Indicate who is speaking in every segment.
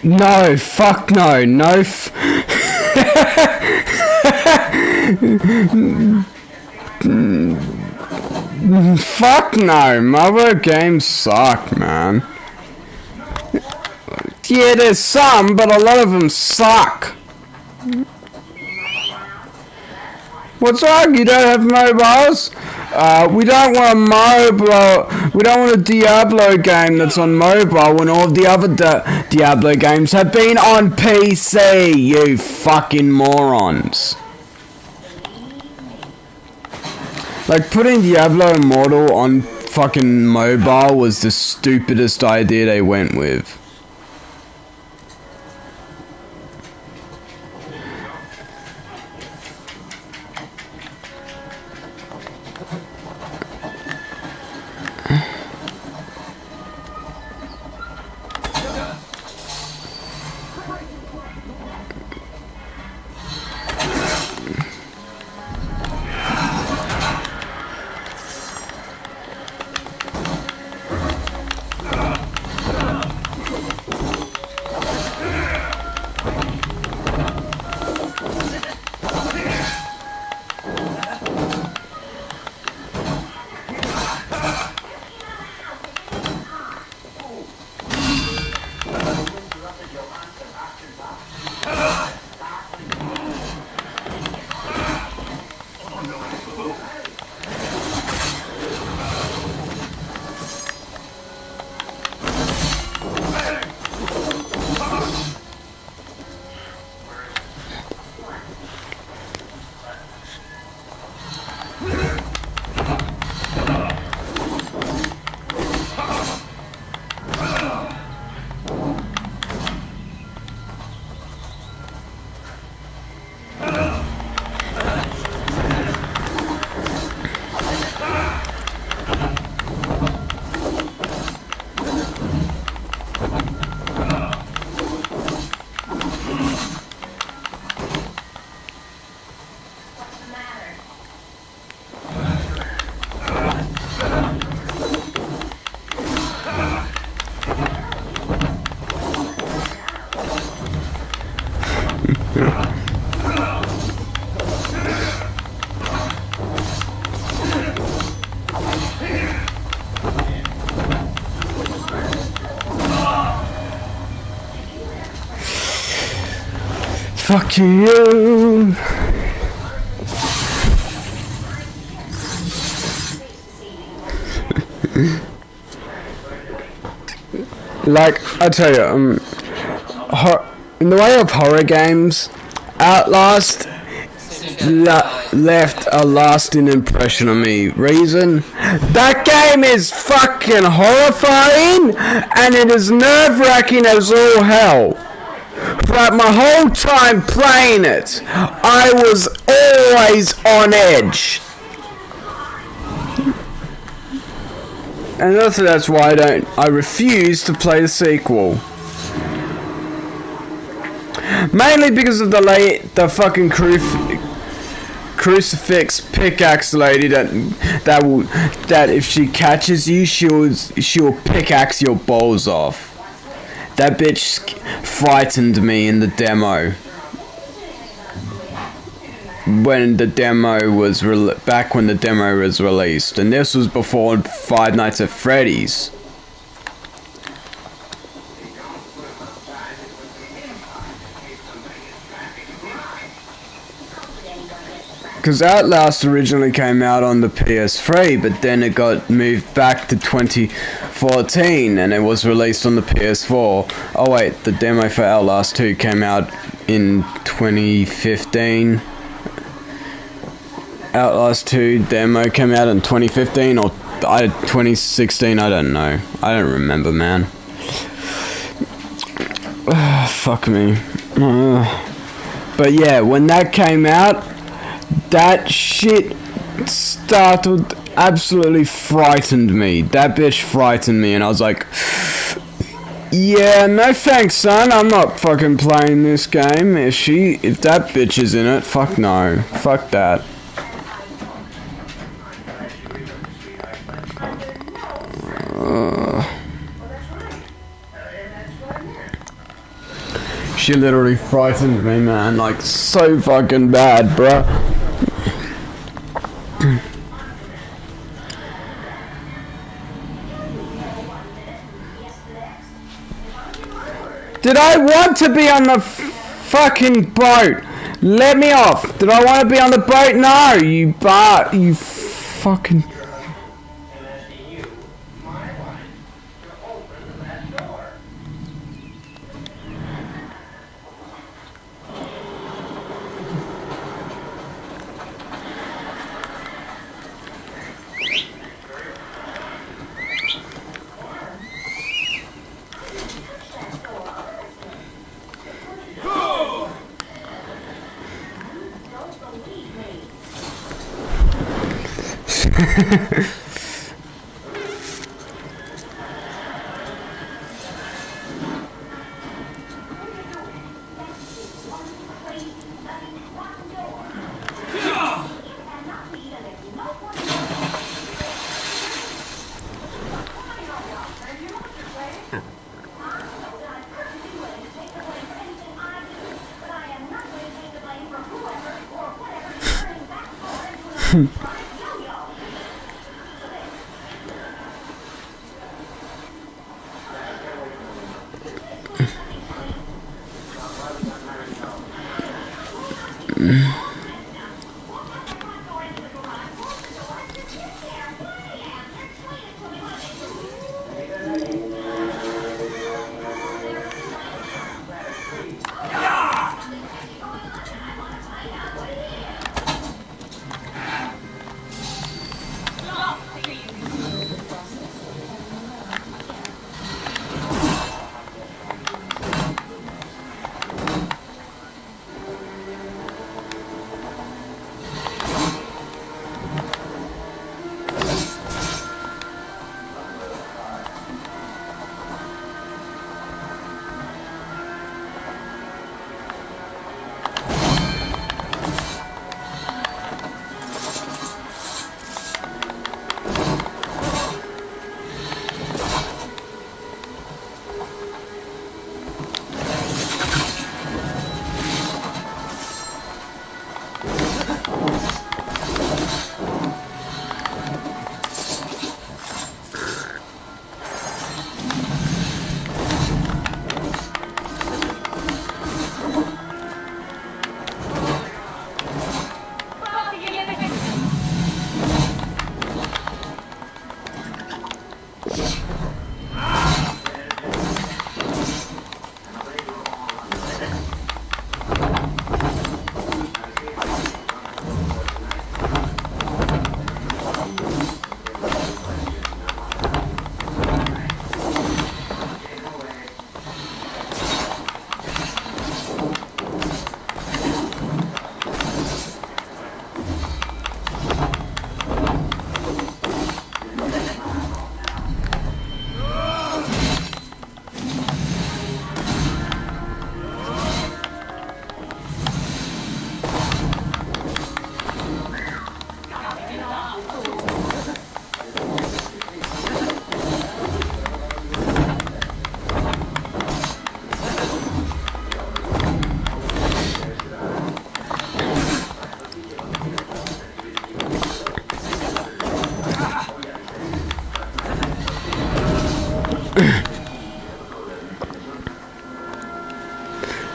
Speaker 1: No, fuck no, no. Fuck no, mobile games suck, man. Yeah, there's some, but a lot of them suck. What's wrong? You don't have mobiles? We don't want a mobile. We don't want a Diablo game that's on mobile when all of the other Diablo games have been on PC. You fucking morons. Like, putting Diablo Immortal on fucking mobile was the stupidest idea they went with. Fuck you. Like, I tell you, in the way of horror games, Outlast left a lasting impression on me. Reason? That game is fucking horrifying, and it is nerve-wracking as all hell. Throughout my whole time playing it, I was always on edge. And also that's why I refuse to play the sequel. Mainly because of the fucking crucifix pickaxe lady that if she catches you, she'll pickaxe your balls off. That bitch frightened me in the demo. When the demo was back when the demo was released, and this was before Five Nights at Freddy's. Because Outlast originally came out on the PS3, but then it got moved back to 2014, and it was released on the PS4. Oh wait, the demo for Outlast 2 came out in 2015. Outlast 2 demo came out in 2015 or 2016, I don't know. I don't remember, man. Fuck me. But yeah, when that came out, that shit absolutely frightened me. That bitch frightened me, and I was like, yeah, no thanks, son. I'm not fucking playing this game. If that bitch is in it, fuck no. Fuck that. She literally frightened me, man. Like, so fucking bad, bruh. Did I want to be on the fucking boat? Let me off. Did I want to be on the boat? No, you fucking...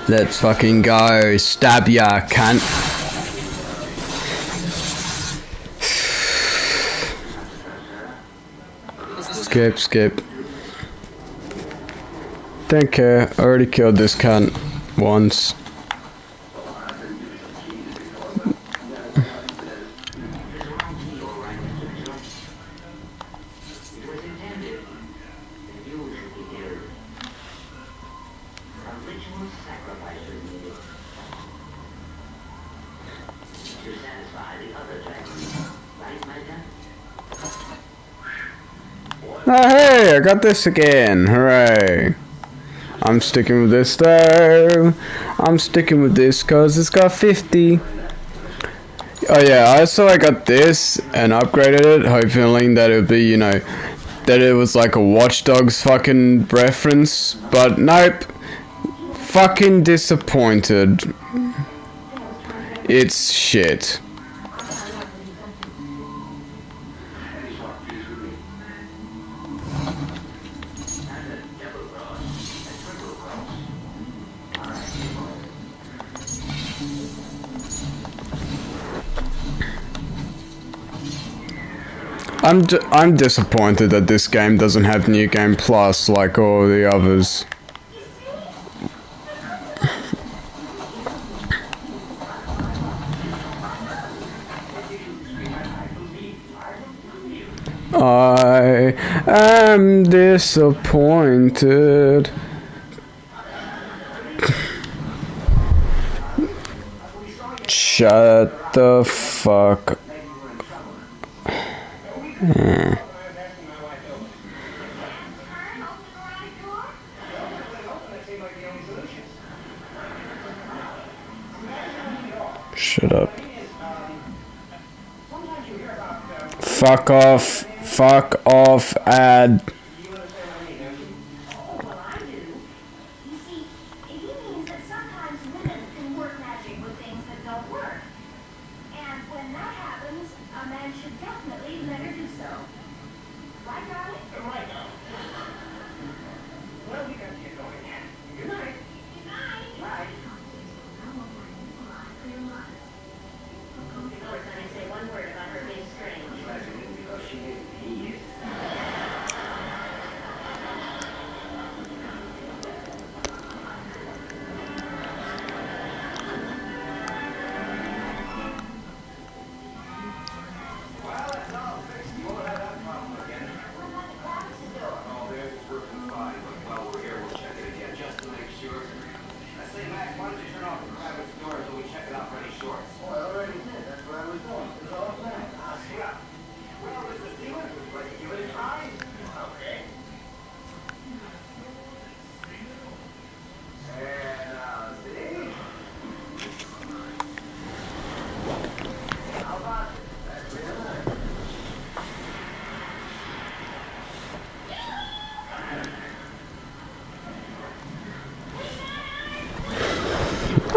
Speaker 1: Let's fucking go. Stab ya, cunt. Skip. Don't care. I already killed this cunt once. Oh hey, I got this again, hooray. I'm sticking with this though. I'm sticking with this cause it's got 50. Oh yeah, I got this and upgraded it, hoping that it would be, you know, that it was like a Watch Dogs fucking reference, but nope. fucking disappointed. It's shit. I'm disappointed that this game doesn't have New Game Plus like all the others. I am disappointed. Shut the fuck. Shut up. Fuck off. Fuck off, ad.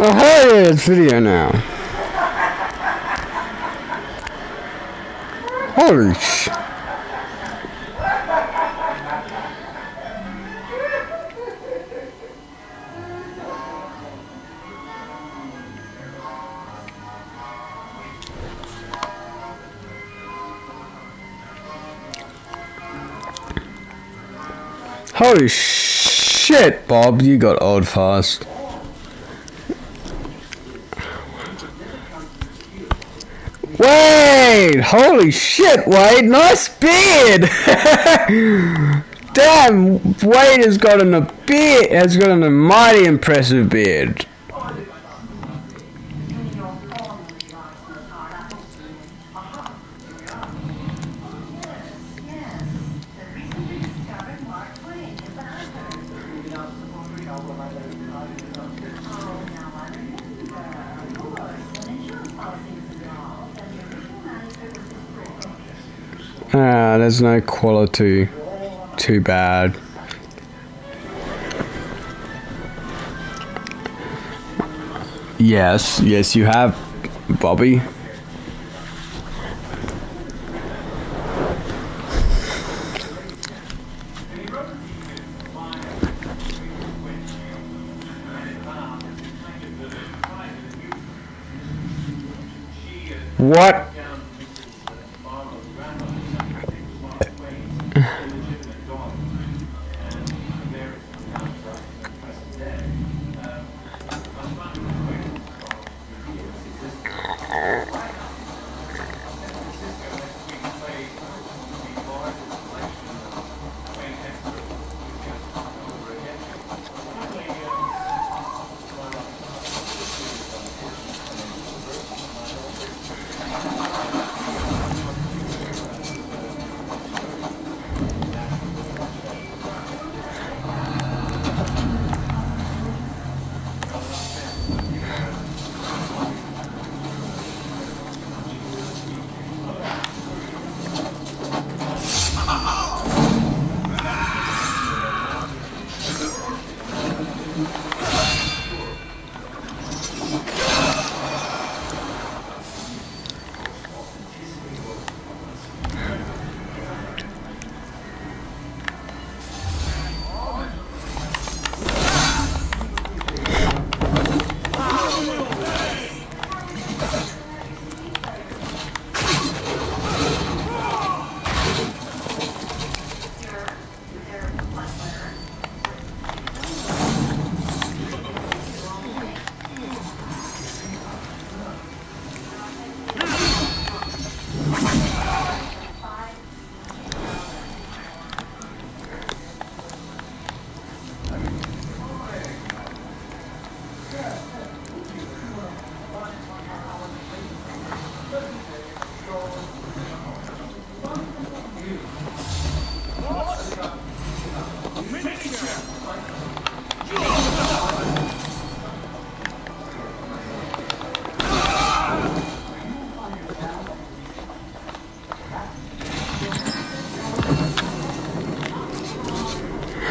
Speaker 1: Oh, hey, it's video now. Holy sh... Holy shit, Bob, you got old fast. Wade! Holy shit, Wade! Nice beard! Damn, Wade has got a mighty impressive beard. Ah, there's no quality. Too bad. Yes, yes you have, Bobby. What?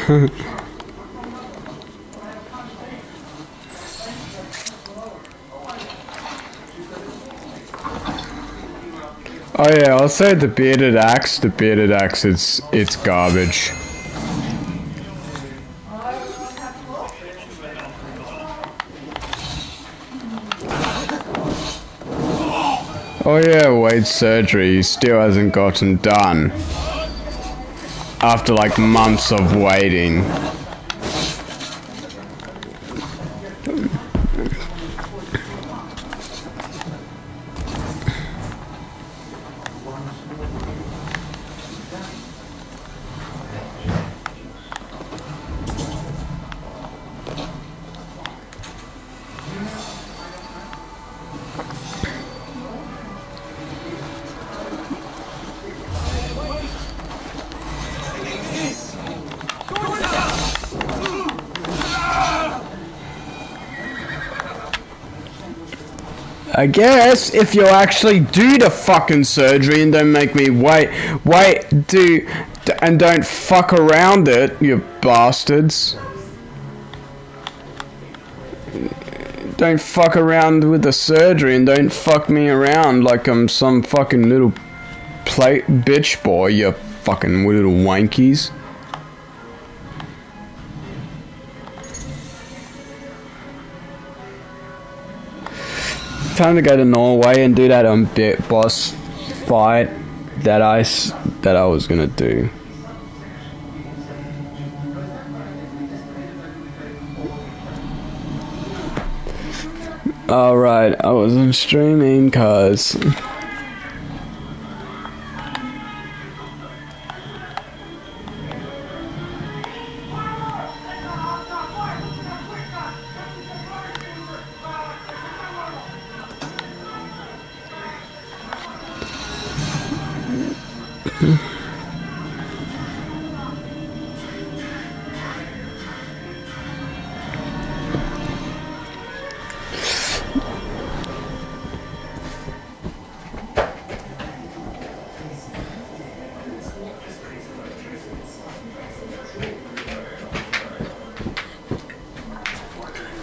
Speaker 1: Oh yeah, I'll say the bearded axe. The bearded axe, it's garbage. Oh yeah, Wade's surgery still hasn't gotten done. After like months of waiting. I guess if you'll actually do the fucking surgery and don't make me and don't fuck around it, you bastards. Don't fuck around with the surgery and don't fuck me around like I'm some fucking little bitch boy, you fucking little wankies. Time to go to Norway and do that bit boss fight that I was gonna do. Alright, I wasn't streaming cause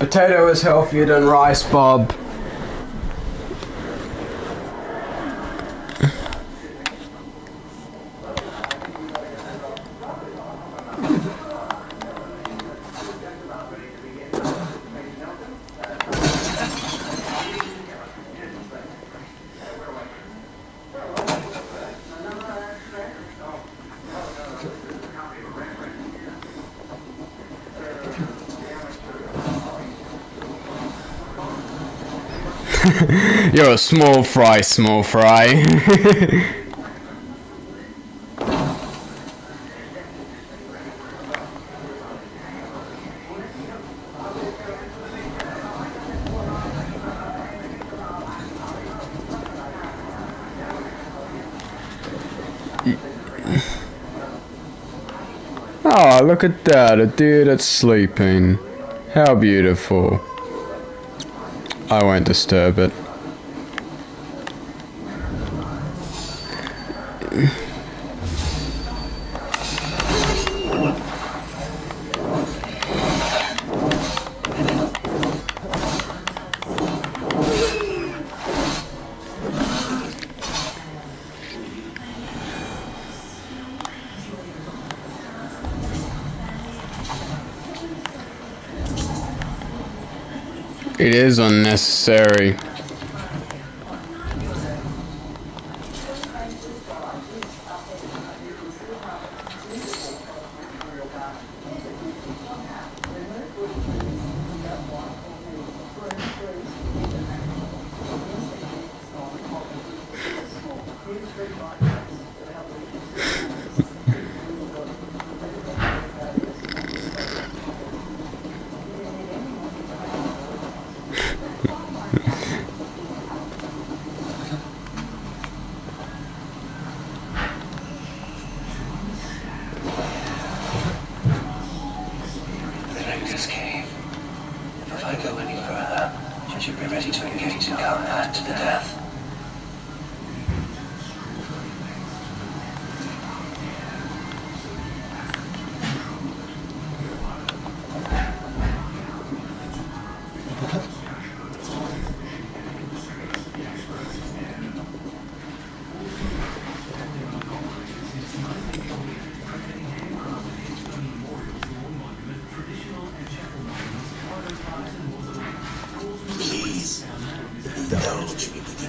Speaker 1: potato is healthier than rice, Bob. You're a small fry, small fry. Oh, look at that, a deer that's sleeping. How beautiful. I won't disturb it. It is unnecessary.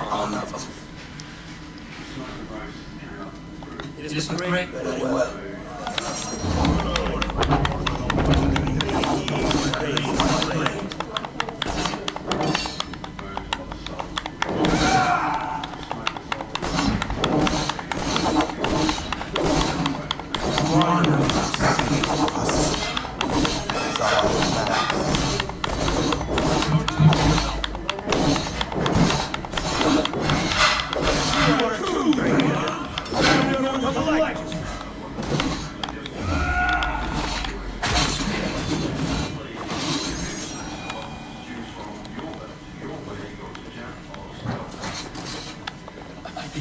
Speaker 2: on them. It is the great very well.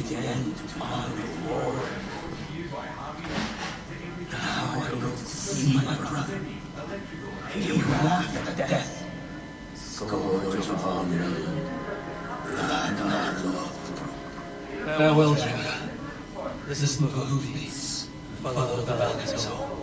Speaker 2: The end of our war. Now I go to see my brother. He will laugh at death. Scourge of honor. Land I love. Farewell, Jenna. This is the peace. Follow the Valhalla.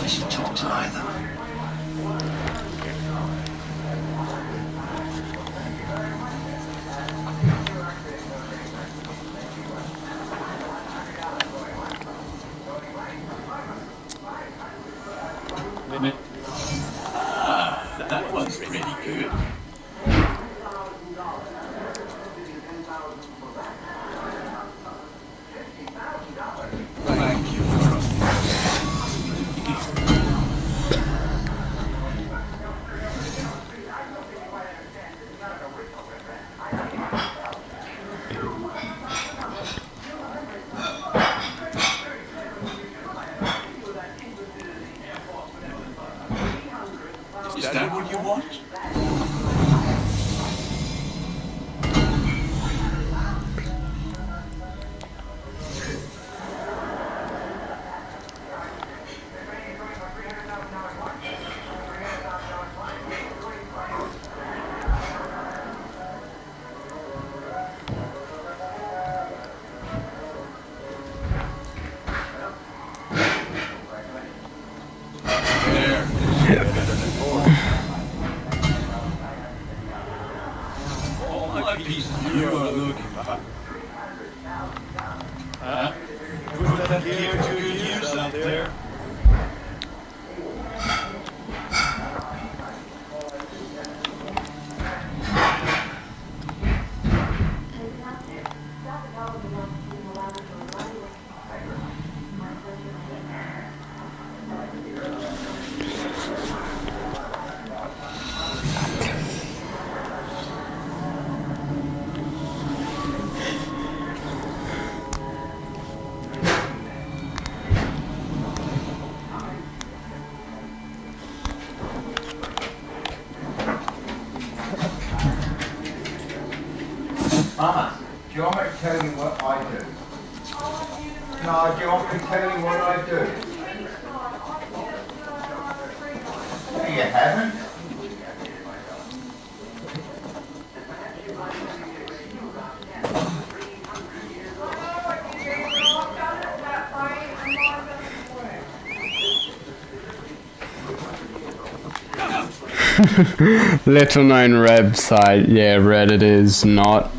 Speaker 2: I should talk to either. That was pretty good. Thank you. Is that what you want? There. All my pieces you are looking for. Huh? Put that gear to good use out there.
Speaker 3: Mama, do you want me to tell you what I do? No, do you want me to tell you what I do? No, you haven't.
Speaker 1: Little known website. Yeah, Reddit is not.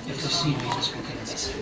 Speaker 4: If the scenery is begins.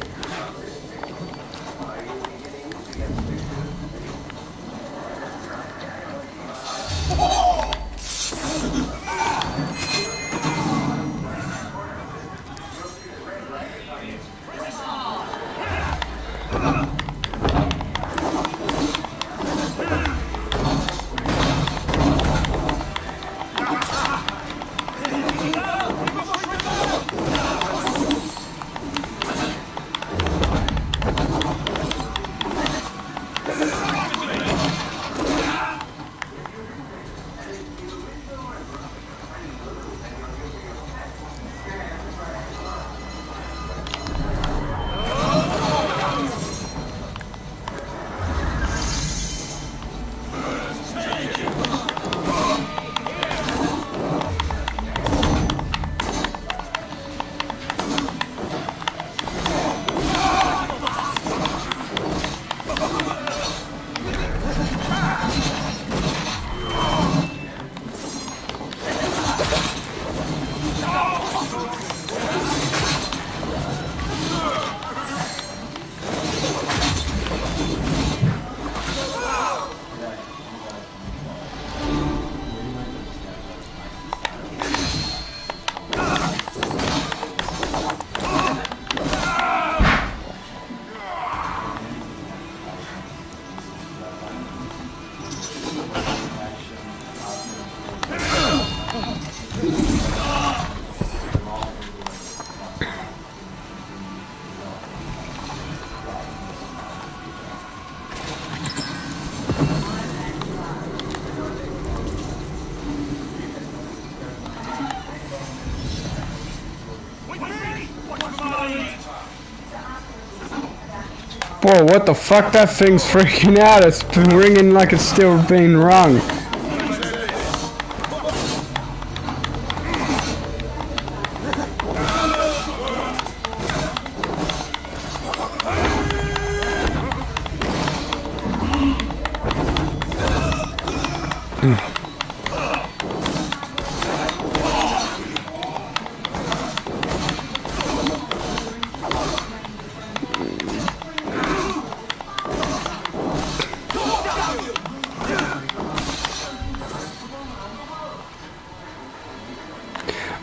Speaker 1: Whoa, what the fuck? That thing's freaking out. It's ringing like it's still being rung.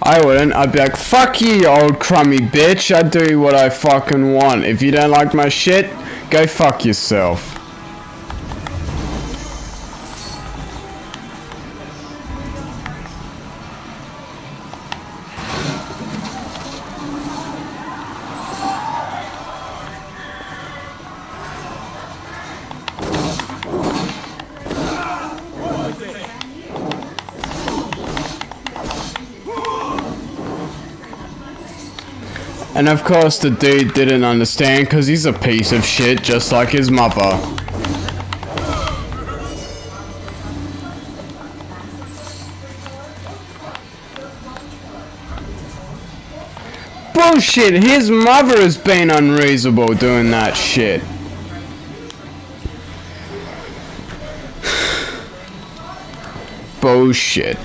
Speaker 1: I wouldn't. I'd be like, fuck you, you old crummy bitch. I do what I fucking want. If you don't like my shit, go fuck yourself. And of course the dude didn't understand because he's a piece of shit just like his mother. Bullshit, his mother has been unreasonable doing that shit. Bullshit.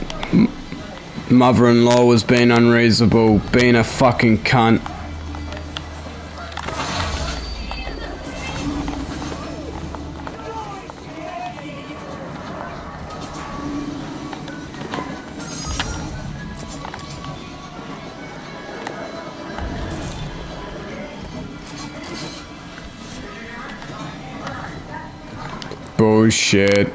Speaker 1: Mother-in-law was being unreasonable, being a fucking cunt. Bullshit.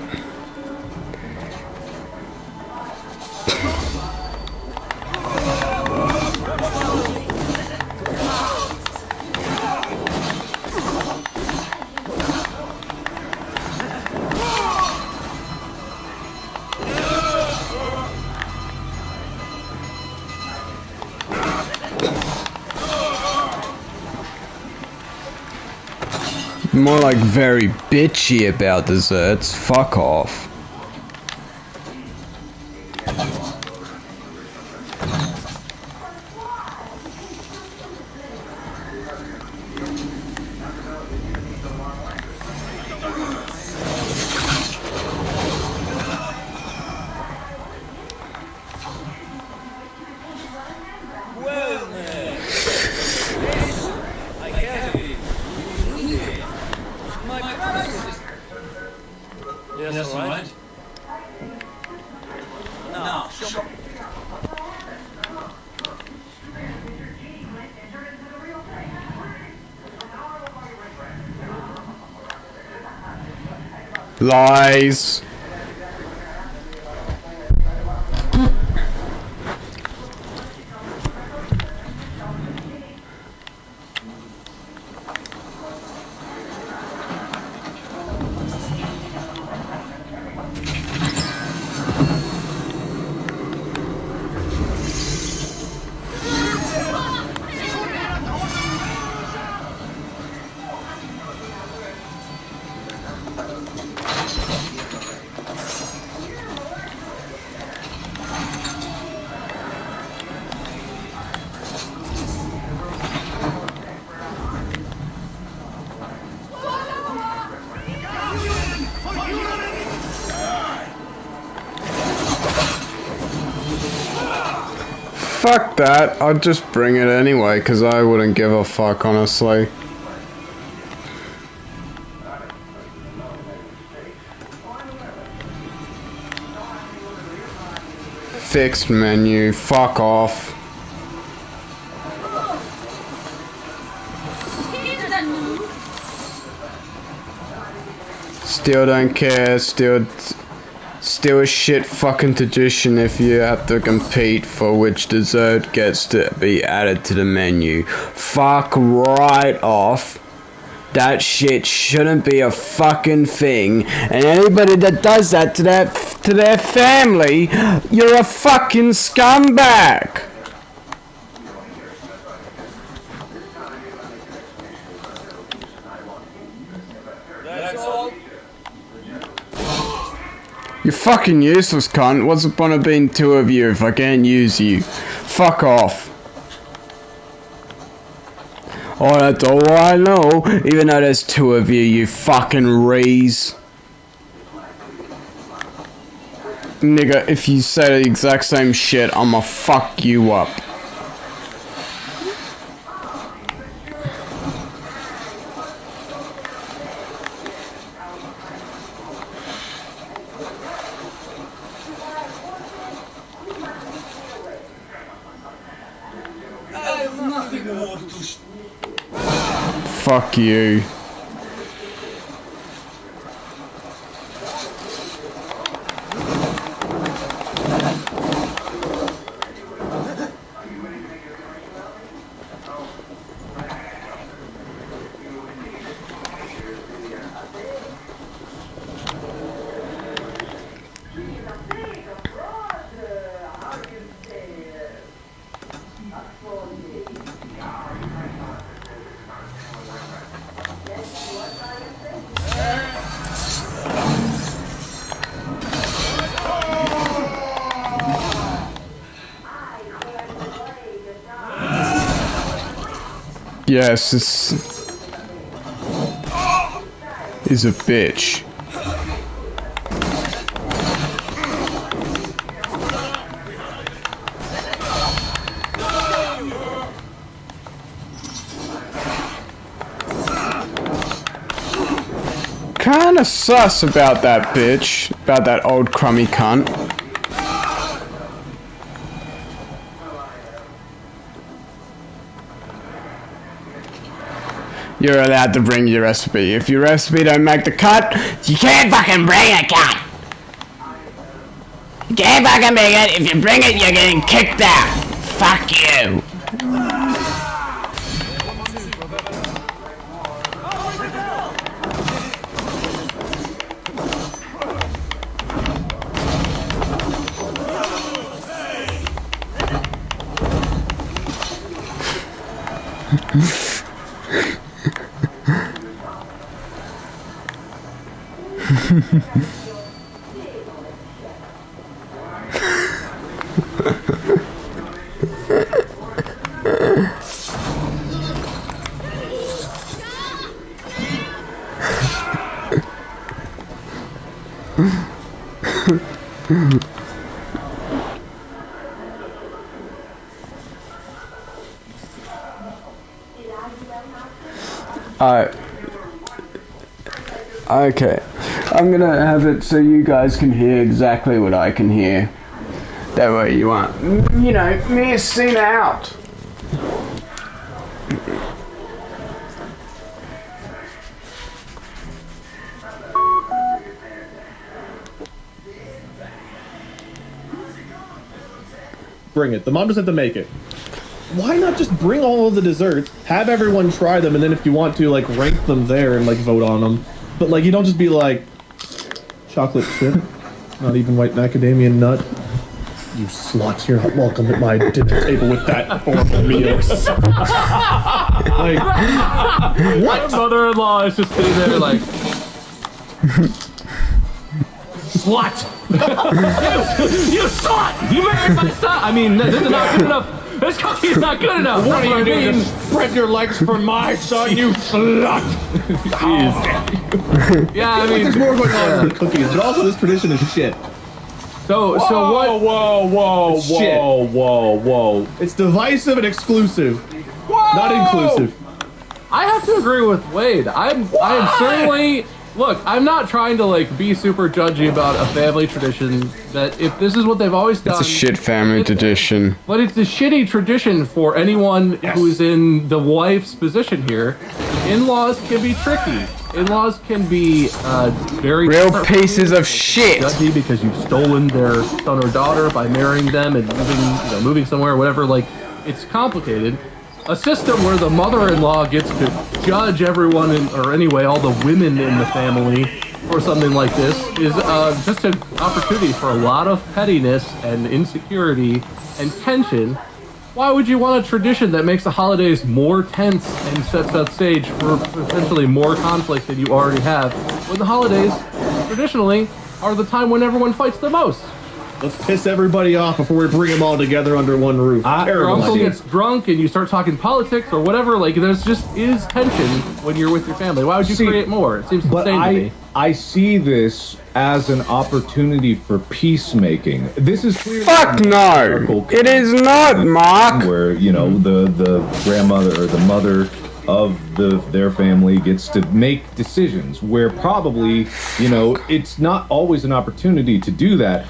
Speaker 1: More like very bitchy about desserts. Fuck off.
Speaker 4: Yes, all right.
Speaker 2: Now, show me.
Speaker 1: Lies. Fuck that. I'd just bring it anyway, because I wouldn't give a fuck, honestly. Fixed menu. Fuck off. Still don't care. Still a shit fucking tradition if you have to compete for which dessert gets to be added to the menu. Fuck right off. That shit shouldn't be a fucking thing, and anybody that does that to their family, you're a fucking scumbag.
Speaker 2: That's all.
Speaker 1: You're fucking useless, cunt. What's the point of being two of you if I can't use you? Fuck off. Oh, that's all I know. Even though there's two of you, you fucking rees. Nigga, if you say the exact same shit, I'ma fuck you up.
Speaker 2: I have nothing more to say.
Speaker 1: Fuck you. Yes, this is a bitch. Kinda sus about that bitch. About that old crummy cunt. You're allowed to bring your recipe. If your recipe don't make the cut, you can't fucking bring a cut! You can't fucking bring it. If you bring it, you're getting kicked out. Fuck you. Okay. I'm gonna have it so you guys can hear exactly what I can hear. That way you aren't, you know, missing out.
Speaker 5: Bring it. The mom doesn't have to make it. Why not just bring all of the desserts, have everyone try them, and then if you want to, like, rank them there and, like, vote on them. But, like, you don't just be like, chocolate chip, not even white macadamia nut. You sluts, you're not welcome at my dinner table with that horrible meal. Like,
Speaker 4: My mother-in-law is just sitting there like, slut! you slut! You married my son! I mean, this is not good enough. This cookie is not good enough.
Speaker 5: what are you doing? Just spread your legs for my son, you slut!
Speaker 4: Yeah, I mean,
Speaker 5: There's more going on with cookies, but also this tradition is shit.
Speaker 4: so what?
Speaker 5: Whoa. It's divisive and exclusive. Not inclusive.
Speaker 4: I have to agree with Wade. I am certainly. Look, I'm not trying to like be super judgy about a family tradition. That if this is what they've always done,
Speaker 1: It's a shit family tradition.
Speaker 4: but it's a shitty tradition for anyone who's in the wife's position here. In-laws can be tricky. In-laws can be very
Speaker 1: Real pieces of shit.
Speaker 4: judgy because you've stolen their son or daughter by marrying them and moving somewhere or whatever. Like, it's complicated. A system where the mother-in-law gets to judge everyone, or anyway, all the women in the family for something like this is just an opportunity for a lot of pettiness and insecurity and tension. Why would you want a tradition that makes the holidays more tense and sets that stage for potentially more conflict than you already have, when the holidays, traditionally, are the time when everyone fights the most?
Speaker 5: Let's piss everybody off before we bring them all together under one roof.
Speaker 4: Your
Speaker 5: Terrible
Speaker 4: uncle
Speaker 5: idea.
Speaker 4: gets drunk and you start talking politics or whatever. Like, there's just is tension when you're with your family. Why would you create more? It seems
Speaker 6: But
Speaker 4: insane to me.
Speaker 6: I see this as an opportunity for peacemaking. This is clearly
Speaker 1: Fuck no! It is not, Mark!
Speaker 6: where, you know, the grandmother or the mother of their family gets to make decisions where probably, you know, it's not always an opportunity to do that.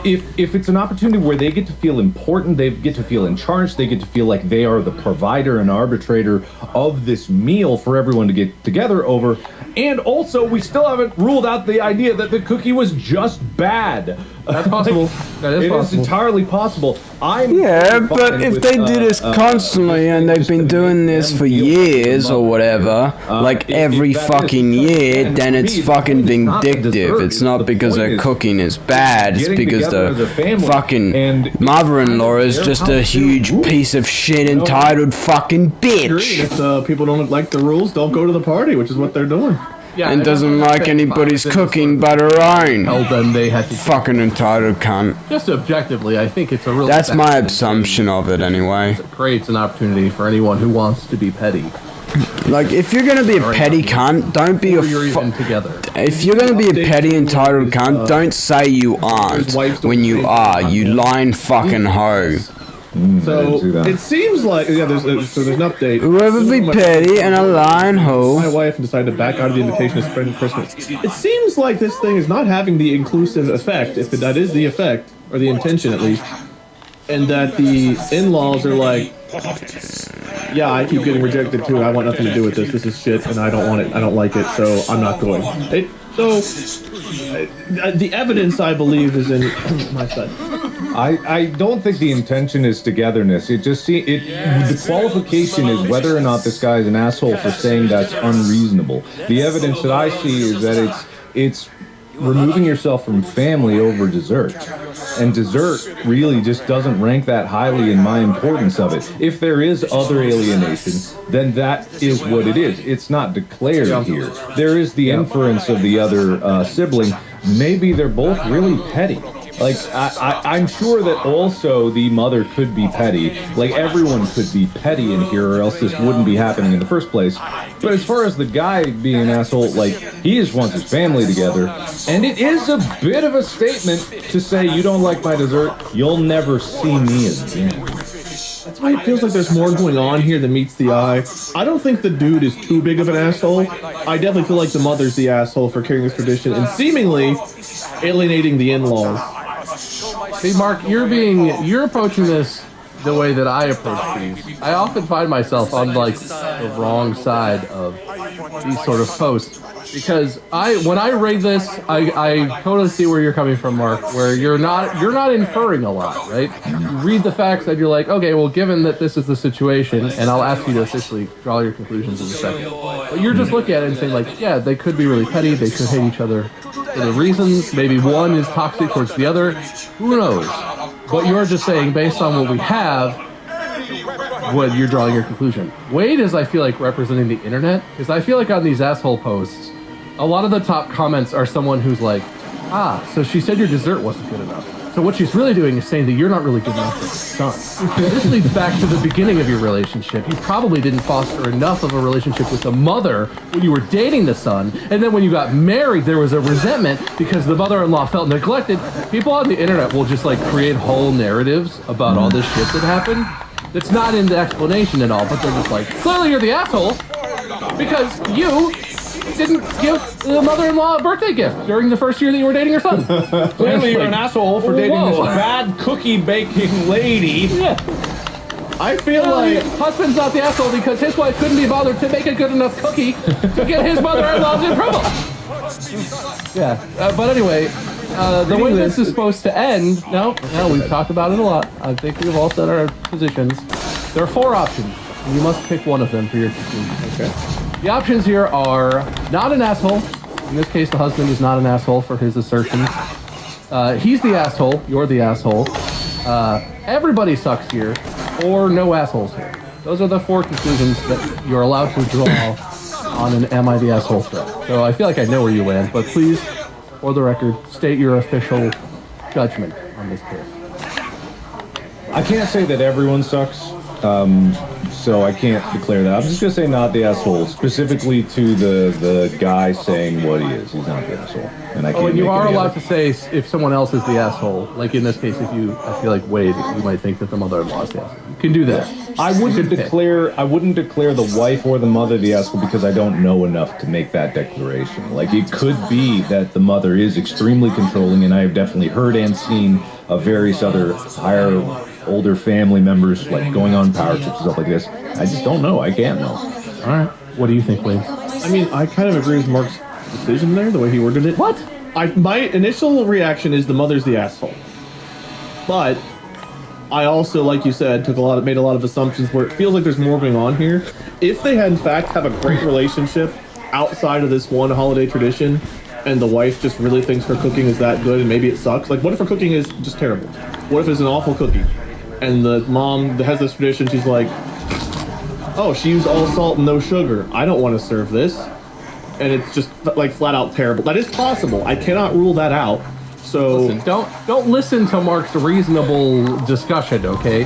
Speaker 6: If it's an opportunity where they get to feel important, they get to feel in charge, they get to feel like they are the provider and arbitrator of this meal for everyone to get together over. And also, we still haven't ruled out the idea that the cookie was just bad.
Speaker 4: That's possible. That is
Speaker 6: It is
Speaker 4: possible.
Speaker 6: entirely possible.
Speaker 1: Yeah, but if they do this constantly and they've been doing this for years or whatever, like every fucking year, then it's fucking vindictive. It's not because their cooking is bad, it's because the fucking mother-in-law is just a huge piece of shit entitled fucking bitch.
Speaker 5: If people don't like the rules, don't go to the party, which is what they're doing.
Speaker 4: Yeah,
Speaker 1: and doesn't like anybody's cooking but her own.
Speaker 4: Tell them they had to.
Speaker 1: Fucking entitled cunt.
Speaker 4: Just objectively, I think it's a real.
Speaker 1: That's my assumption of it anyway.
Speaker 4: It creates an opportunity for anyone who wants to be petty.
Speaker 1: Like, if you're gonna be a petty cunt, don't be a
Speaker 4: together.
Speaker 1: If you're gonna be a petty entitled cunt, don't say you aren't when you are, you lying fucking hoe.
Speaker 5: So it seems like there's an update.
Speaker 1: Whoever be petty and a lying hoe.
Speaker 5: My wife decided to back out of the invitation to spend Christmas. It seems like this thing is not having the inclusive effect, if that is the effect, or the intention at least, and that the in-laws are like, yeah, I keep getting rejected too. I want nothing to do with this. This is shit, and I don't want it. I don't like it, so I'm not going. The evidence, I believe, is in my side.
Speaker 6: I don't think the intention is togetherness. It just the qualification is whether or not this guy is an asshole for saying that's unreasonable. The evidence that I see is that it's removing yourself from family over dessert. And dessert really just doesn't rank that highly in my importance of it. If there is other alienation, then that is what it is. It's not declared here. There is the inference of the other sibling. Maybe they're both really petty. Like, I'm sure that also the mother could be petty. Like, everyone could be petty in here, or else this wouldn't be happening in the first place. But as far as the guy being an asshole, like, he just wants his family together. And it is a bit of a statement to say, you don't like my dessert, you'll never see me again.
Speaker 5: That's why it feels like there's more going on here than meets the eye. I don't think the dude is too big of an asshole. I definitely feel like the mother's the asshole for carrying this tradition and seemingly alienating the in-laws.
Speaker 4: See, Mark, you're approaching this the way that I approach these. I often find myself on like the wrong side of these sort of posts because when I read this, I totally see where you're coming from, Mark. Where you're not inferring a lot, right? You read the facts and you're like, okay, well, given that this is the situation, and I'll ask you to officially draw your conclusions in a second. But you're just looking at it and saying like, yeah, they could be really petty, they could hate each other for the reasons. Maybe one is toxic towards the other. Who knows? But you're just saying, based on what we have, what you're drawing your conclusion. Wade is, I feel like, representing the internet, because I feel like on these asshole posts, a lot of the top comments are someone who's like, so she said your dessert wasn't good enough. So what she's really doing is saying that you're not really good enough for the son. This leads back to the beginning of your relationship. You probably didn't foster enough of a relationship with the mother when you were dating the son, and then when you got married, there was a resentment because the mother-in-law felt neglected. People on the internet will just like create whole narratives about all this shit that happened. That's not in the explanation at all, but they're just like, clearly you're the asshole because you didn't give the mother-in-law a birthday gift during the first year that you were dating your son.
Speaker 6: Clearly you're an asshole for dating this bad cookie-baking lady.
Speaker 4: Yeah.
Speaker 5: I feel like
Speaker 4: husband's not the asshole because his wife couldn't be bothered to make a good enough cookie to get his mother-in-law's approval. Yeah, but anyway, the way this is supposed to end, no, we've talked about it a lot. I think we've all set our positions. There are 4 options, and you must pick one of them for your conclusion. Okay. The options here are not an asshole. In this case, the husband is not an asshole for his assertions. He's the asshole, you're the asshole. Everybody sucks here, or no assholes here. Those are the 4 conclusions that you're allowed to draw on an Am I the Asshole thread. So I feel like I know where you land, but please, for the record, state your official judgment on this case.
Speaker 6: I can't say that everyone sucks, so I can't declare that. I'm just going to say not the asshole, specifically to the guy saying what he is. He's not the asshole. And I can't
Speaker 4: and you are allowed to say if someone else is the asshole. Like in this case, I feel like Wade, you might think that the mother-in-law is the asshole. You can do that.
Speaker 6: I wouldn't declare the wife or the mother the asshole because I don't know enough to make that declaration. Like, it could be that the mother is extremely controlling, and I have definitely heard and seen of various other older family members, like, going on power trips and stuff like this. I just don't know. I can't know.
Speaker 4: All right. What do you think, Wade?
Speaker 5: I mean, I kind of agree with Mark's decision there, the way he worded it.
Speaker 4: What?
Speaker 5: My initial reaction is the mother's the asshole. But I also, like you said, made a lot of assumptions where it feels like there's more going on here. If they had in fact have a great relationship outside of this one holiday tradition, and the wife just really thinks her cooking is that good and maybe it sucks, like what if her cooking is just terrible? What if it's an awful cookie? And the mom that has this tradition, she's like, oh, she used all salt and no sugar. I don't want to serve this. and it's just like flat out terrible. That is possible. I cannot rule that out. So
Speaker 4: Listen, don't listen to Mark's reasonable discussion, okay?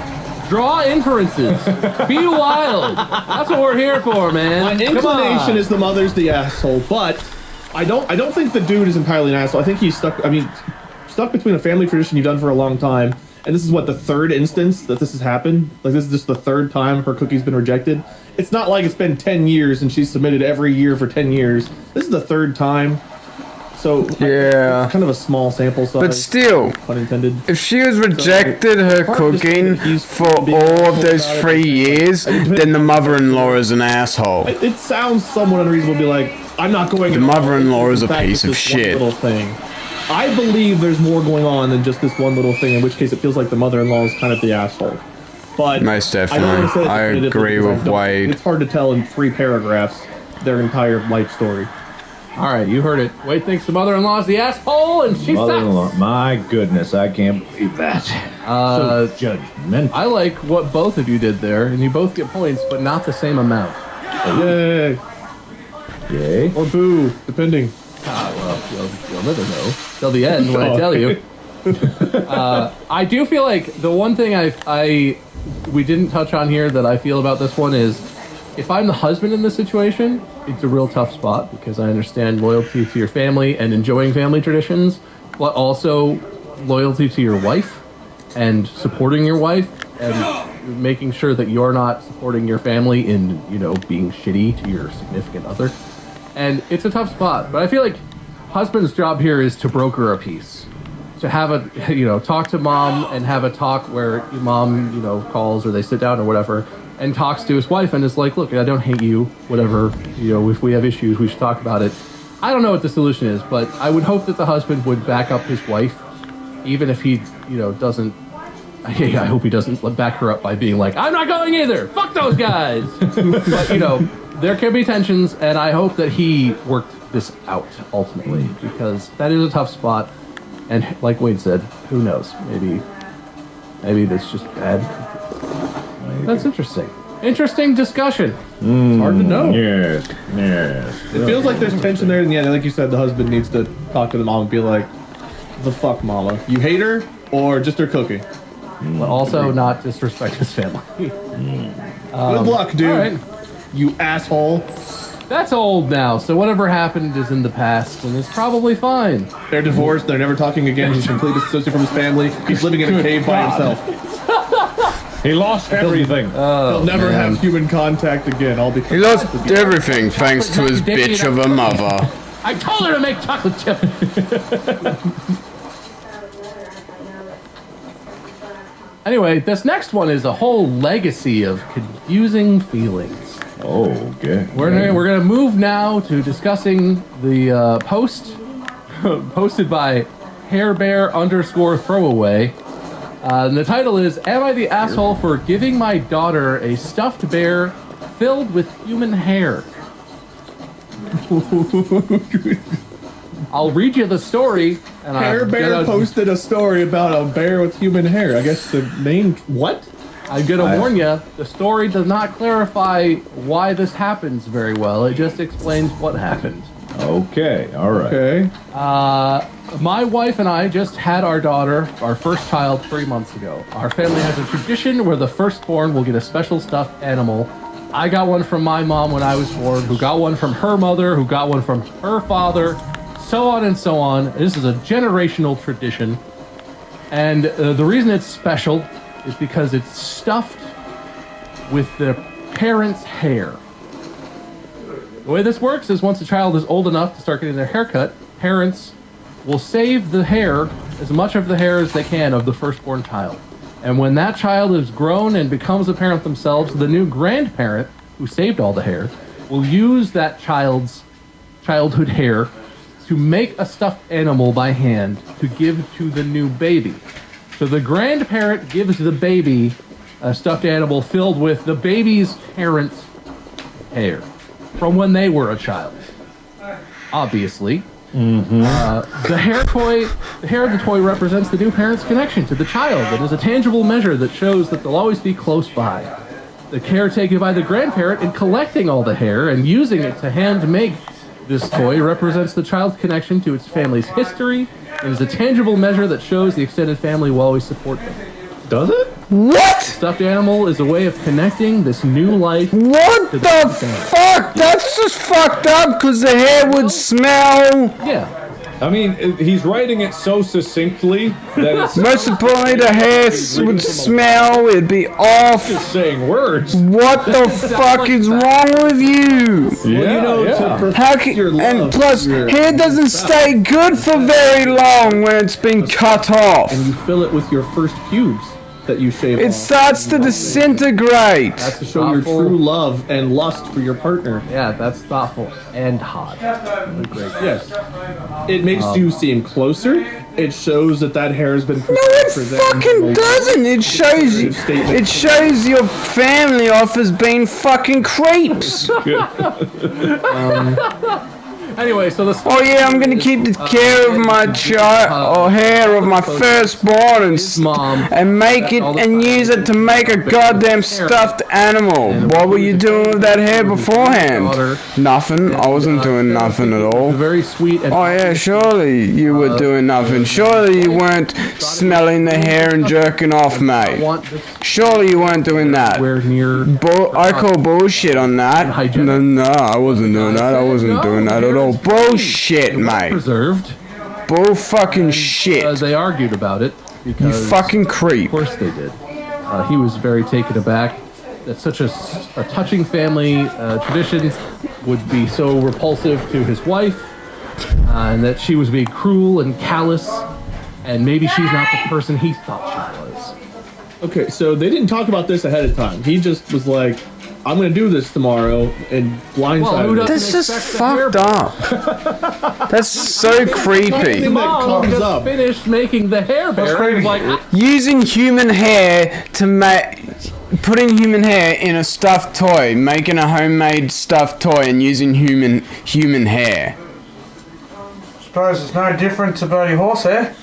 Speaker 4: Draw inferences. Be wild. That's what we're here for, man.
Speaker 5: my
Speaker 4: Come
Speaker 5: inclination
Speaker 4: on.
Speaker 5: is the mother's the asshole, but I don't think the dude is entirely an asshole. I think he's stuck. I mean, stuck between a family tradition you've done for a long time, and this is what the third instance that this has happened. Like this is just the third time her cookie's been rejected. It's not like it's been 10 years and she's submitted every year for 10 years. This is the third time. So
Speaker 1: Yeah.
Speaker 5: kind of a small sample size.
Speaker 1: But still,
Speaker 5: pun intended.
Speaker 1: if she has rejected her cooking for all of those 3 years, then the mother-in-law is an asshole.
Speaker 5: It sounds somewhat unreasonable to be like, I'm not going.
Speaker 1: The mother-in-law is a
Speaker 5: In fact,
Speaker 1: piece
Speaker 5: it's
Speaker 1: of
Speaker 5: this one
Speaker 1: shit.
Speaker 5: Little thing. I believe there's more going on than just this one little thing. In which case, it feels like the mother-in-law is kind of the asshole. But
Speaker 1: Most
Speaker 5: I don't want to say
Speaker 1: definitely.
Speaker 5: that
Speaker 1: I
Speaker 5: definitively
Speaker 1: agree
Speaker 5: because
Speaker 1: with
Speaker 5: don't-
Speaker 1: Wade.
Speaker 5: It's hard to tell in 3 paragraphs their entire life story.
Speaker 4: All right, you heard it. Wade thinks the mother-in-law is the asshole, and she
Speaker 6: Mother-in-law.
Speaker 4: sucks.
Speaker 6: My goodness, I can't believe that.
Speaker 4: Uh,
Speaker 6: So judgmental.
Speaker 4: I like what both of you did there, and you both get points, but not the same amount.
Speaker 5: Yay
Speaker 6: Yay.
Speaker 5: or boo, depending.
Speaker 4: Well, you'll never know till the end when I tell you. I do feel like the one thing we didn't touch on here that I feel about this one is, if I'm the husband in this situation, it's a real tough spot because I understand loyalty to your family and enjoying family traditions, but also loyalty to your wife and supporting your wife and making sure that you're not supporting your family in, being shitty to your significant other. And it's a tough spot, but I feel like husband's job here is to broker a peace. To have talk to mom and have a talk where mom, calls or they sit down or whatever and talks to his wife and is like, look, I don't hate you, whatever, if we have issues, we should talk about it. I don't know what the solution is, but I would hope that the husband would back up his wife, even if he, doesn't, I hope he doesn't back her up by being like, I'm not going either, fuck those guys. But, there can be tensions, and I hope that he worked this out ultimately, because that is a tough spot. And like Wade said, who knows? Maybe that's just bad. That's interesting. Interesting discussion.
Speaker 5: It's hard to know.
Speaker 6: Yes.
Speaker 5: It feels like there's tension there, and yeah, like you said, the husband needs to talk to the mom and be like, the fuck, mama? You hate her, or just her cooking?
Speaker 4: But also not disrespect his family.
Speaker 5: Good luck, dude.
Speaker 4: All right.
Speaker 5: You asshole.
Speaker 4: That's old now, so whatever happened is in the past, and it's probably fine.
Speaker 5: They're divorced. They're never talking again. He's completely dissociated from his family. He's living in a cave by himself.
Speaker 6: He lost everything.
Speaker 5: He'll never
Speaker 4: man.
Speaker 5: have human contact again. All because
Speaker 1: He lost everything thanks to his bitch of a mother.
Speaker 4: I told her to make chocolate chip. Anyway, this next one is a whole legacy of confusing feelings.
Speaker 6: Oh, okay.
Speaker 4: We're gonna move now to discussing the post posted by hairbear_throwaway. And the title is, Am I the asshole for giving my daughter a stuffed bear filled with human hair? I'll read you the story. And
Speaker 5: Hair Bear posted a story about a bear with human hair. I guess the name. What?
Speaker 4: I'm gonna warn you, the story does not clarify why this happens very well. It just explains what happened.
Speaker 6: Okay, all right.
Speaker 5: Okay.
Speaker 4: My wife and I just had our daughter, our first child, 3 months ago. Our family has a tradition where the firstborn will get a special stuffed animal. I got one from my mom when I was born, who got one from her mother, who got one from her father, so on and so on. This is a generational tradition. And the reason it's special is because it's stuffed with the parents' hair. The way this works is once a child is old enough to start getting their hair cut, parents will save the hair, as much of the hair as they can, of the firstborn child. And when that child is grown and becomes a parent themselves, the new grandparent, who saved all the hair, will use that child's childhood hair to make a stuffed animal by hand to give to the new baby. So the grandparent gives the baby a stuffed animal filled with the baby's parents' hair from when they were a child. Obviously. The hair of the toy represents the new parent's connection to the child and is a tangible measure that shows that they'll always be close by. The care taken by the grandparent in collecting all the hair and using it to hand make This toy represents the child's connection to its family's history and is a tangible measure that shows the extended family will always support them.
Speaker 5: Does it?
Speaker 1: What?
Speaker 4: Stuffed animal is a way of connecting this new life.
Speaker 1: What the fuck? That's just fucked up because the hair would smell.
Speaker 4: Yeah.
Speaker 6: I mean, he's writing it so succinctly that it's
Speaker 1: Most importantly, the hair would smell. It'd be off.
Speaker 6: just saying words.
Speaker 1: What the fuck is wrong with you? How can, and plus, hair doesn't stay good for very long when it's been cut off.
Speaker 5: And you fill it with your first pubes that you shave
Speaker 1: It
Speaker 5: off.
Speaker 1: starts to disintegrate.
Speaker 5: That's to show your true love and lust for your partner.
Speaker 4: Yeah, that's thoughtful and hot. Really great.
Speaker 5: Yes. It makes you seem closer. It shows that hair has been
Speaker 1: No, it fucking doesn't. It shows you. It shows your family off as being fucking creeps.
Speaker 4: Anyway, so this.
Speaker 1: Oh yeah, I'm gonna keep the care of my child or hair of my firstborn and make it and use it to make a goddamn stuffed animal. What were you doing with that hair beforehand? Nothing. I wasn't doing nothing at all.
Speaker 4: Very sweet. And
Speaker 1: Oh yeah, surely you were doing nothing. Surely you weren't smelling the hair and jerking off, mate. Surely you weren't doing that.
Speaker 4: Where near.
Speaker 1: I call bullshit on that. No, I wasn't doing that. I wasn't doing that at all. Bullshit, mate.
Speaker 4: Preserved.
Speaker 1: Bull fucking shit.
Speaker 4: They argued about it
Speaker 1: You
Speaker 4: because.
Speaker 1: fucking
Speaker 4: Of
Speaker 1: creep.
Speaker 4: course they did. He was very taken aback that such a touching family tradition would be so repulsive to his wife, and that she was being cruel and callous, and maybe she's not the person he thought she was.
Speaker 5: Okay, so they didn't talk about this ahead of time. He just was like, I'm going to do this tomorrow, and blindsided
Speaker 4: Well,
Speaker 1: That's just fucked up. That's so creepy.
Speaker 4: Mom
Speaker 5: comes
Speaker 4: just
Speaker 5: up.
Speaker 4: finished making the hair bear. Like,
Speaker 1: Using human hair to putting human hair in a stuffed toy, making a homemade stuffed toy and using human hair.
Speaker 3: Suppose it's no different to bloody horsehair.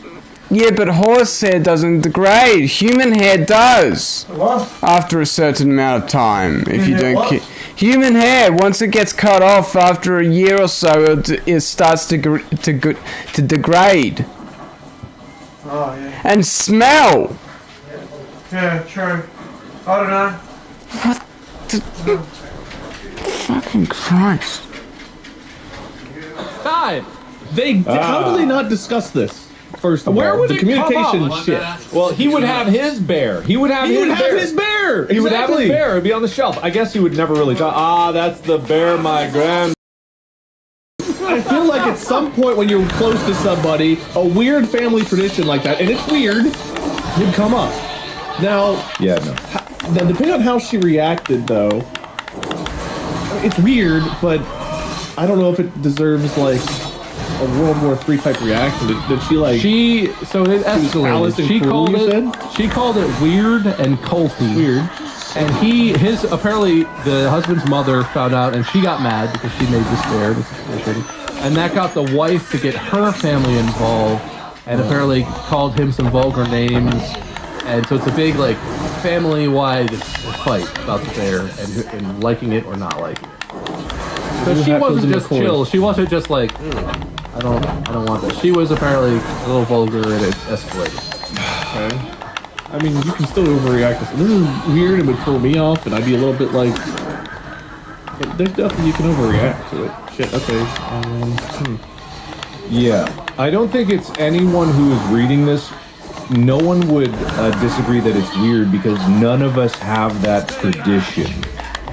Speaker 1: Yeah, but horse hair doesn't degrade. Human hair does.
Speaker 3: What?
Speaker 1: After a certain amount of time, if you
Speaker 3: hair
Speaker 1: don't
Speaker 3: what?
Speaker 1: human hair, once it gets cut off after a year or so, it starts to degrade
Speaker 3: Oh, yeah.
Speaker 1: and smell.
Speaker 3: Yeah, true. I don't know.
Speaker 1: Fucking Christ!
Speaker 4: God.
Speaker 5: How do they not discuss this? First of
Speaker 6: Where
Speaker 5: all,
Speaker 6: would
Speaker 5: the
Speaker 6: it come
Speaker 5: communication
Speaker 6: up?
Speaker 5: shit.
Speaker 6: Well, he would have his bear. He would have
Speaker 5: He
Speaker 6: his
Speaker 5: would have
Speaker 6: bear.
Speaker 5: his bear.
Speaker 6: He would have his bear. It'd be on the shelf. I guess he would never really talk. Ah, that's the bear my grand.
Speaker 5: I feel like at some point when you're close to somebody, a weird family tradition like that, and it's weird, would come up. Now,
Speaker 6: Yeah, no.
Speaker 5: now depending on how she reacted, though, it's weird, but I don't know if it deserves like a World War III type reaction. Did she like?
Speaker 4: So it
Speaker 5: callous
Speaker 4: escalated.
Speaker 5: and
Speaker 4: She
Speaker 5: cruel,
Speaker 4: called
Speaker 5: you
Speaker 4: it.
Speaker 5: said?
Speaker 4: She called it weird and culty.
Speaker 5: Weird.
Speaker 4: And apparently the husband's mother found out, and she got mad because she made this bear, this tradition, and that got the wife to get her family involved, and apparently called him some vulgar names, and so it's a big like family-wide fight about the bear and liking it or not liking it. So she wasn't just chill. She wasn't just like, I don't want this. She was apparently a little vulgar, and it escalated.
Speaker 5: Okay. I mean, you can still overreact. This is weird and would throw me off, and I'd be a little bit like, but there's definitely you can overreact to it. Shit. Okay.
Speaker 6: Yeah, I don't think it's anyone who is reading this. No one would disagree that it's weird because none of us have that tradition.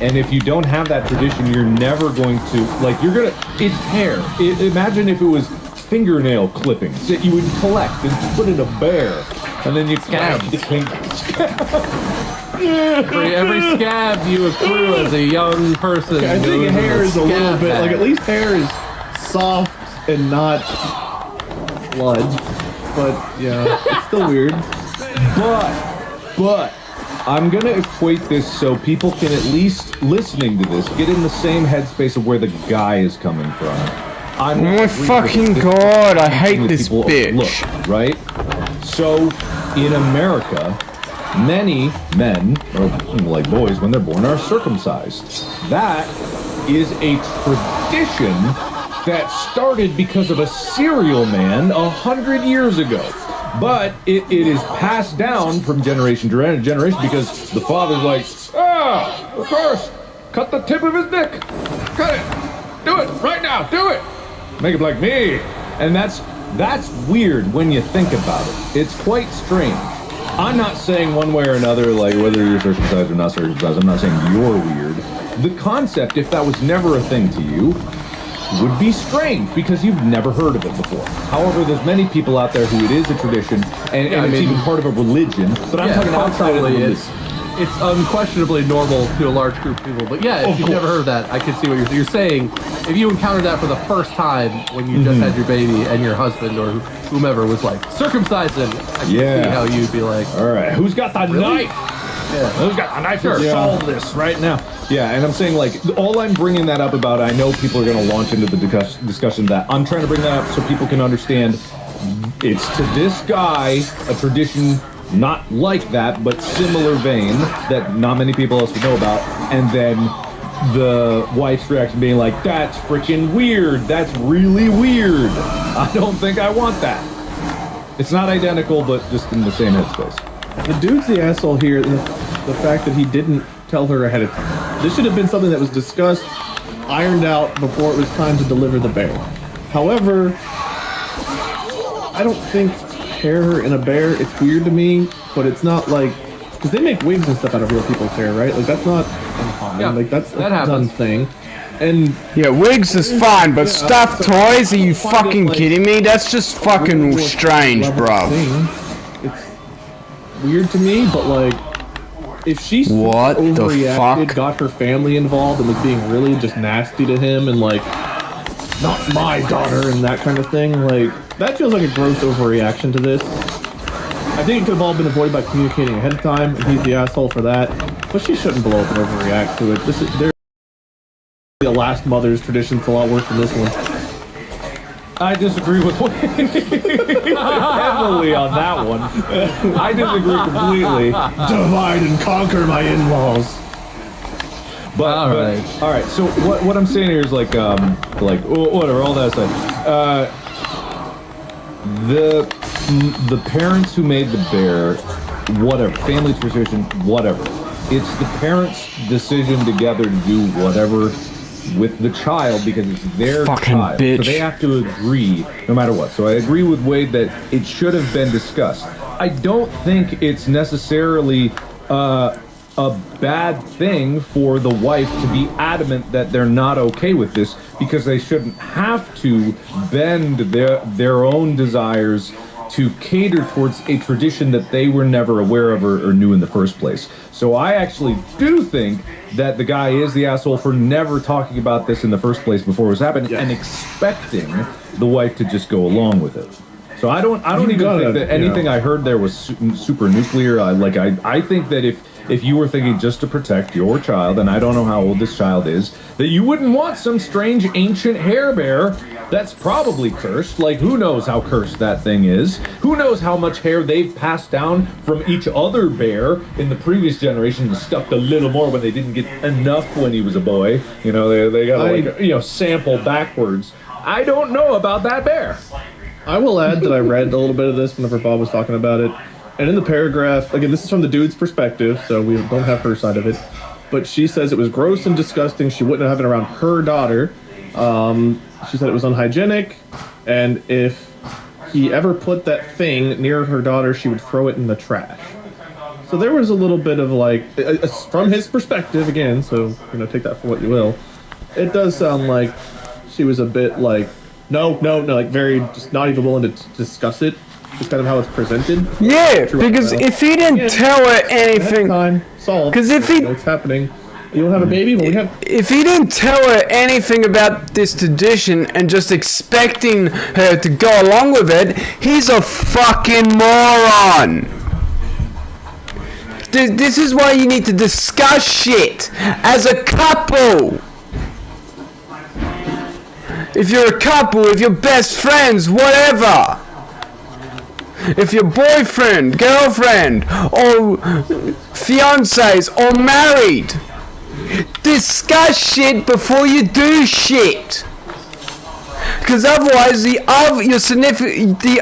Speaker 6: And if you don't have that tradition, you're never going to, like, it's hair. Imagine if it was fingernail clippings that you would collect and put in a bear. And then you scab.
Speaker 4: Every scab you accrue as a young person.
Speaker 5: I think
Speaker 4: goes in
Speaker 5: hair is a little
Speaker 4: scab
Speaker 5: bit
Speaker 4: bag.
Speaker 5: like at least hair is soft and not blood. But yeah, it's still weird.
Speaker 6: But I'm gonna equate this so people can at least listening to this get in the same headspace of where the guy is coming from. I'm
Speaker 1: Oh my
Speaker 6: not
Speaker 1: fucking
Speaker 6: this-
Speaker 1: god, I hate
Speaker 6: with
Speaker 1: this
Speaker 6: people of
Speaker 1: bitch.
Speaker 6: look, right? So in America, many men, or like boys when they're born, are circumcised. That is a tradition that started because of a cereal man 100 years ago. But it is passed down from generation to generation because the father's like, of course, cut the tip of his dick. Cut it. Do it right now. Do it. Make it like me. And that's weird when you think about it. It's quite strange. I'm not saying one way or another, like whether you're circumcised or not circumcised. I'm not saying you're weird. The concept, if that was never a thing to you, would be strange because you've never heard of it before. However, there's many people out there who it is a tradition and it's even part of a religion. But I'm talking outside of the religion.
Speaker 4: It's unquestionably normal to a large group of people. But yeah, if you've never heard of that, I can see what you're saying. If you encountered that for the first time when you just had your baby and your husband or whomever was like, circumcise him, I can see how you'd be like,
Speaker 6: all right, who's got the knife?
Speaker 4: Yeah.
Speaker 6: Who's got the knife to solve this right now? Yeah, and I'm saying, like, all I'm bringing that up about, I know people are going to launch into the discussion that I'm trying to bring that up so people can understand it's to this guy a tradition not like that, but similar vein that not many people else would know about, and then the wife's reaction being like, that's freaking weird, that's really weird, I don't think I want that. It's not identical, but just in the same headspace.
Speaker 5: The dude's the asshole here, the fact that he didn't tell her ahead of time. This should have been something that was discussed, ironed out before it was time to deliver the bear. However, I don't think hair in a bear, it's weird to me, but it's not like, because they make wigs and stuff out of real people's hair, right? Like, that's not uncommon.
Speaker 4: Yeah,
Speaker 5: like, that's
Speaker 4: that
Speaker 5: a done
Speaker 4: happens.
Speaker 5: thing. And
Speaker 1: yeah, wigs is fine, but stuffed toys? Are you fucking kidding me? That's just fucking strange, bro.
Speaker 5: It's weird to me, but like, if she
Speaker 1: what
Speaker 5: overreacted, got her family involved, and was being really just nasty to him, and like, not my daughter, and that kind of thing, like, that feels like a gross overreaction to this. I think it could have all been avoided by communicating ahead of time, and he's the asshole for that. But she shouldn't blow up and overreact to it. The last mother's tradition's a lot worse than this one.
Speaker 6: I disagree with heavily on that one. I disagree completely.
Speaker 5: Divide and conquer my in-laws.
Speaker 6: But all right. So what I'm saying here is like whatever, all that stuff. The parents who made the bear, whatever, family tradition, whatever. It's the parents' decision together to do whatever with the child because it's their child.
Speaker 1: Bitch.
Speaker 6: So they have to agree no matter what. So I agree with Wade that it should have been discussed. I don't think it's necessarily a bad thing for the wife to be adamant that they're not okay with this because they shouldn't have to bend their own desires to cater towards a tradition that they were never aware of or knew in the first place. So I actually do think that the guy is the asshole for never talking about this in the first place before it was happening and expecting the wife to just go along with it. So I don't even think that anything I heard there was super nuclear. I think that if you were thinking just to protect your child, and I don't know how old this child is, that you wouldn't want some strange ancient hair bear that's probably cursed. Like, who knows how cursed that thing is? Who knows how much hair they've passed down from each other bear in the previous generation and stuffed a little more when they didn't get enough when he was a boy. You know, they got to, sample backwards. I don't know about that bear.
Speaker 5: I will add that I read a little bit of this whenever Bob was talking about it. And in the paragraph, again, this is from the dude's perspective, so we don't have her side of it. But she says it was gross and disgusting. She wouldn't have it around her daughter. She said it was unhygienic. And if he ever put that thing near her daughter, she would throw it in the trash. So there was a little bit of from his perspective, again, so, take that for what you will. It does sound like she was a bit no, like very just not even willing to discuss it. Just kind of how it's presented.
Speaker 1: Yeah, because if he didn't tell her anything,
Speaker 5: because if it's happening, you don't have a baby. Well,
Speaker 1: if he didn't tell her anything about this tradition and just expecting her to go along with it, he's a fucking moron. This is why you need to discuss shit as a couple. If you're a couple, if you're best friends, whatever. If you're boyfriend, girlfriend, or fiancés, or married, discuss shit before you do shit. because otherwise the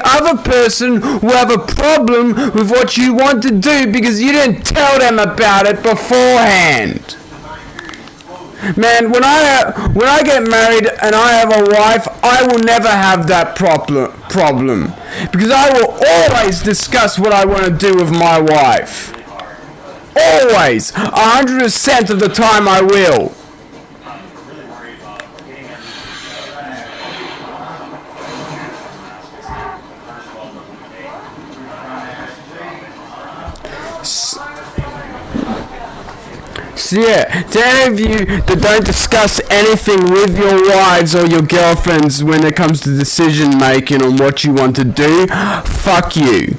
Speaker 1: other person will have a problem with what you want to do because you didn't tell them about it beforehand. Man, when I get married and I have a wife, I will never have that problem because I will always discuss what I want to do with my wife. Always, 100% of the time I will. So yeah, to any of you that don't discuss anything with your wives or your girlfriends when it comes to decision making on what you want to do, fuck you.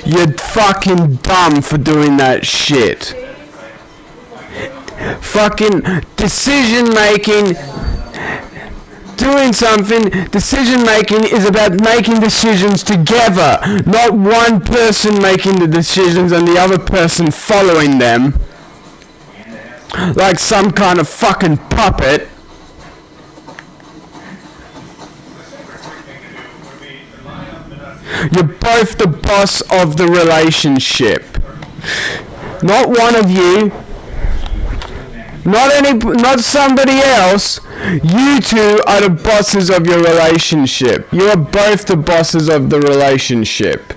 Speaker 1: You're fucking dumb for doing that shit. Fucking decision making, doing something, decision making is about making decisions together, not one person making the decisions and the other person following them. Like some kind of fucking puppet. You're both the boss of the relationship. Not one of you. Not somebody else. You two are the bosses of your relationship. You are both the bosses of the relationship.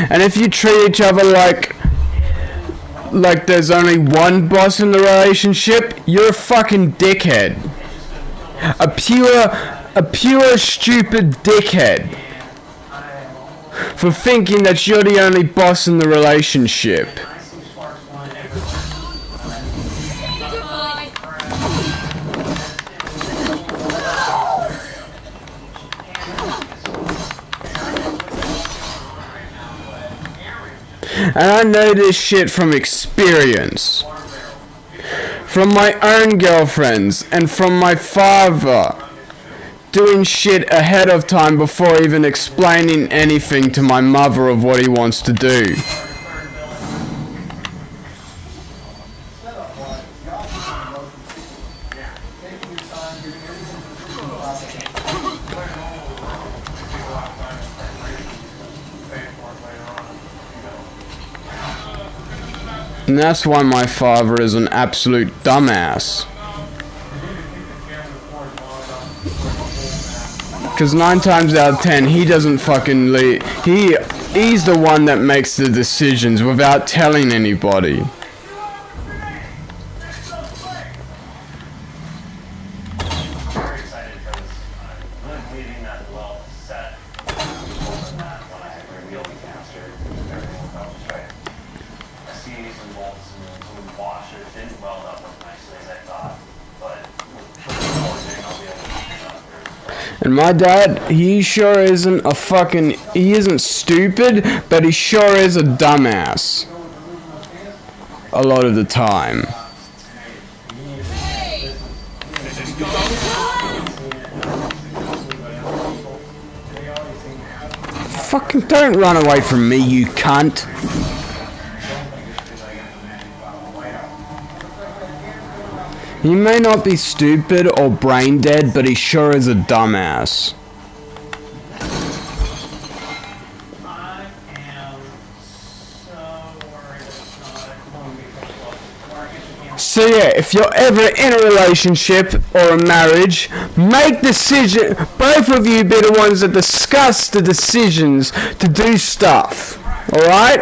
Speaker 1: And if you treat each other like there's only one boss in the relationship, you're a fucking dickhead. A pure stupid dickhead. For thinking that you're the only boss in the relationship. And I know this shit from experience. From my own girlfriends and from my father. Doing shit ahead of time before even explaining anything to my mother of what he wants to do. And that's why my father is an absolute dumbass. Because 9 times out of 10, he doesn't fucking leave. He's the one that makes the decisions without telling anybody. And my dad, he sure isn't a fucking, he isn't stupid, but he sure is a dumbass. A lot of the time. Fucking don't run away from me, you cunt. He may not be stupid or brain dead, but he sure is a dumbass. So yeah, if you're ever in a relationship or a marriage, make decisions. Both of you be the ones that discuss the decisions to do stuff. Alright?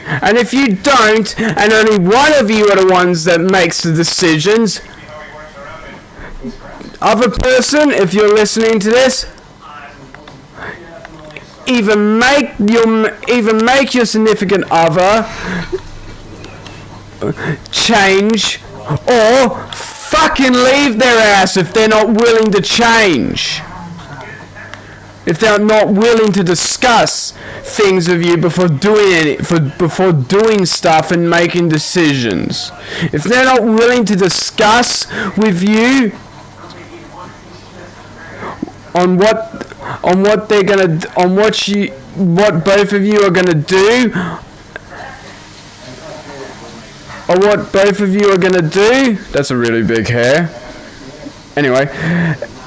Speaker 1: And if you don't, and only one of you are the ones that makes the decisions, other person, if you're listening to this, either make your significant other change, or fucking leave their ass if they're not willing to change. If they're not willing to discuss things with you before doing stuff and making decisions. If they're not willing to discuss with you on what they're gonna, what both of you are gonna do, or what both of you are gonna do. That's a really big hair. Anyway,